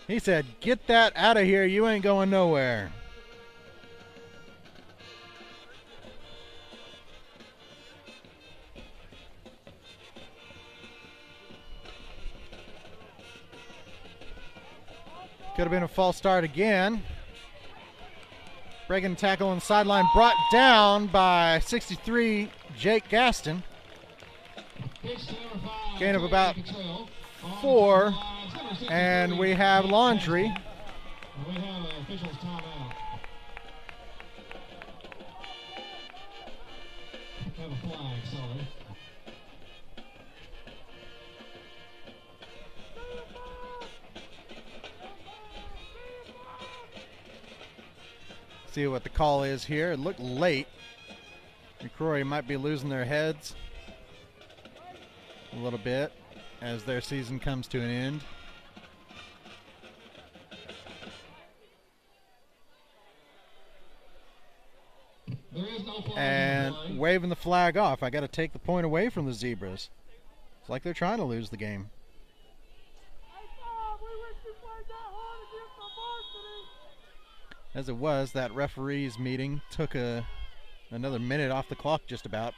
He said, "Get that out of here. You ain't going nowhere." Could have been a false start again. Breaking the tackle on the sideline, brought down by 63, Jake Gaston. Gain of about 4, and we have Laundry. We have an official's timeout. Have a flag, sorry. See what the call is here. It looked late. McCrory might be losing their heads a little bit as their season comes to an end. There is no flag. And waving the flag off. I got to take the point away from the Zebras. It's like they're trying to lose the game. As it was, that referees meeting took another minute off the clock just about.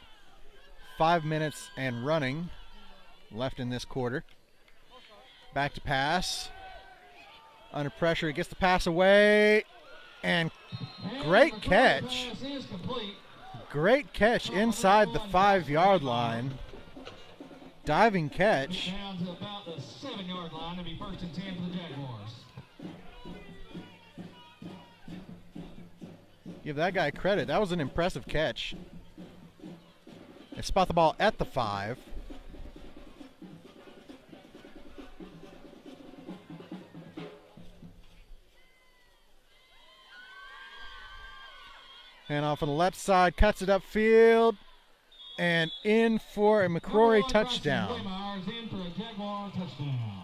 5 minutes and running left in this quarter. Back to pass. Under pressure, gets the pass away. And great catch. Great catch inside the 5-yard line. Diving catch. Down to about the 7-yard line. It'll be 1st and 10 for the Jaguars. Give that guy credit. That was an impressive catch. They spot the ball at the 5. And off on the left side, cuts it upfield, and in for a McCrory touchdown. In for a Jaguar touchdown.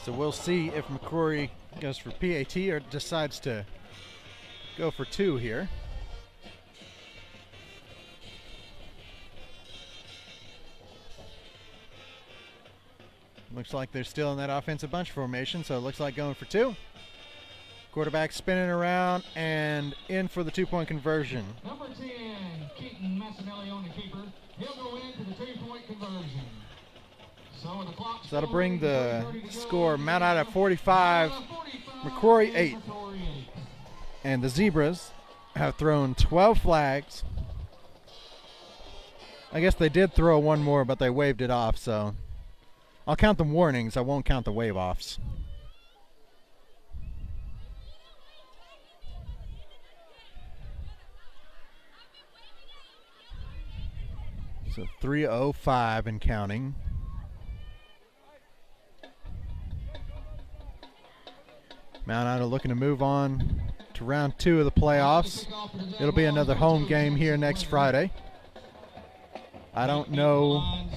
So we'll see if McCrory goes for PAT or decides to go for 2 here. Looks like they're still in that offensive bunch formation, so it looks like going for 2. Quarterback spinning around and in for the 2-point conversion. Number 10, Keaton Massinelli on the keeper. He'll go into the 2-point conversion. So that'll bring the score Mount Ida 45, McCrory 8. And the Zebras have thrown 12 flags. I guess they did throw one more, but they waved it off, so I'll count the warnings. I won't count the wave-offs. So 3:05 and counting. Mount Ida looking to move on to round 2 of the playoffs. It'll be another home game here next Friday. I don't know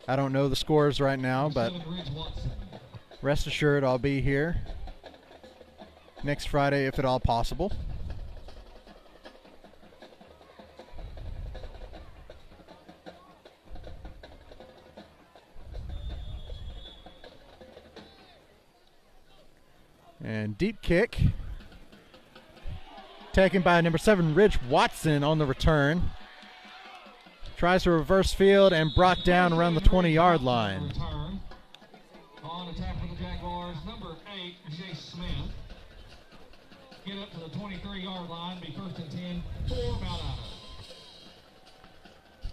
the scores right now, but rest assured I'll be here next Friday if at all possible. And deep kick taken by number 7 Rich Watson on the return. Tries to reverse field and brought down around the 20-yard line. Return. On attack for the Jaguars, number 8, Jay Smith. Get up to the 23-yard line, be 1st and 10 for Mount Ida.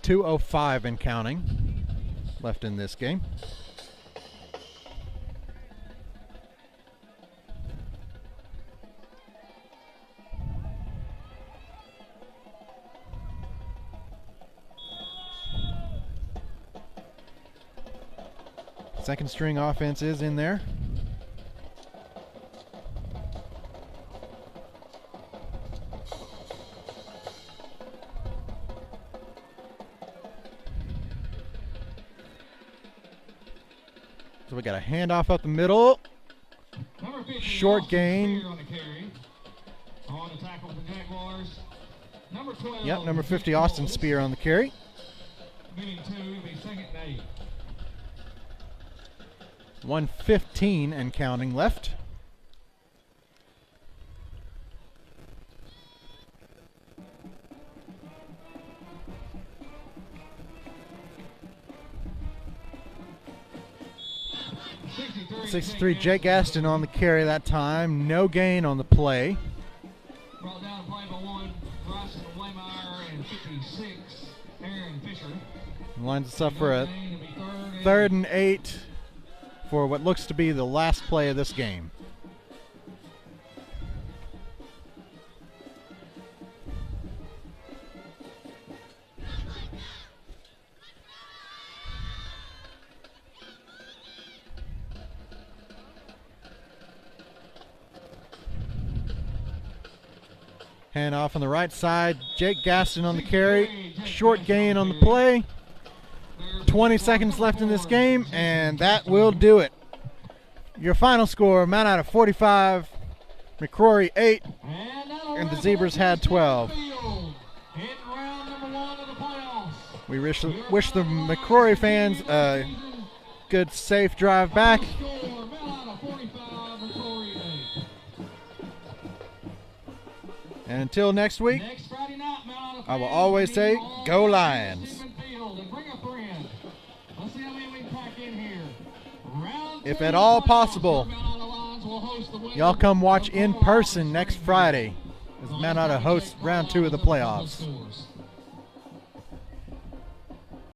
2:05 and counting left in this game. Second string offense is in there. So we got a handoff up the middle. Short gain. On the carry. On the tackle for the Jaguars. Number 12. Yep, number 50 Austin Spear on the carry. Getting 2, be 2nd and 8. 1:15 and counting left. '63 Jake Gaston on the carry that time. No gain on the play. Brought down a play by 1, Bryson Waymeyer, and 56, Aaron Fisher. Lines us up for a 3rd and 8 for what looks to be the last play of this game. Hand off on the right side. Jake Gaston on the carry. Short gain on the play. 20 seconds left in this game, and that will do it. Your final score, Mount Ida 45, McCrory 8, and the Zebras had 12. We wish the McCrory fans a good, safe drive back. And until next week, I will always say, go Lions. If at all possible, y'all come watch in person next Friday as Mount Ida hosts round 2 of the playoffs.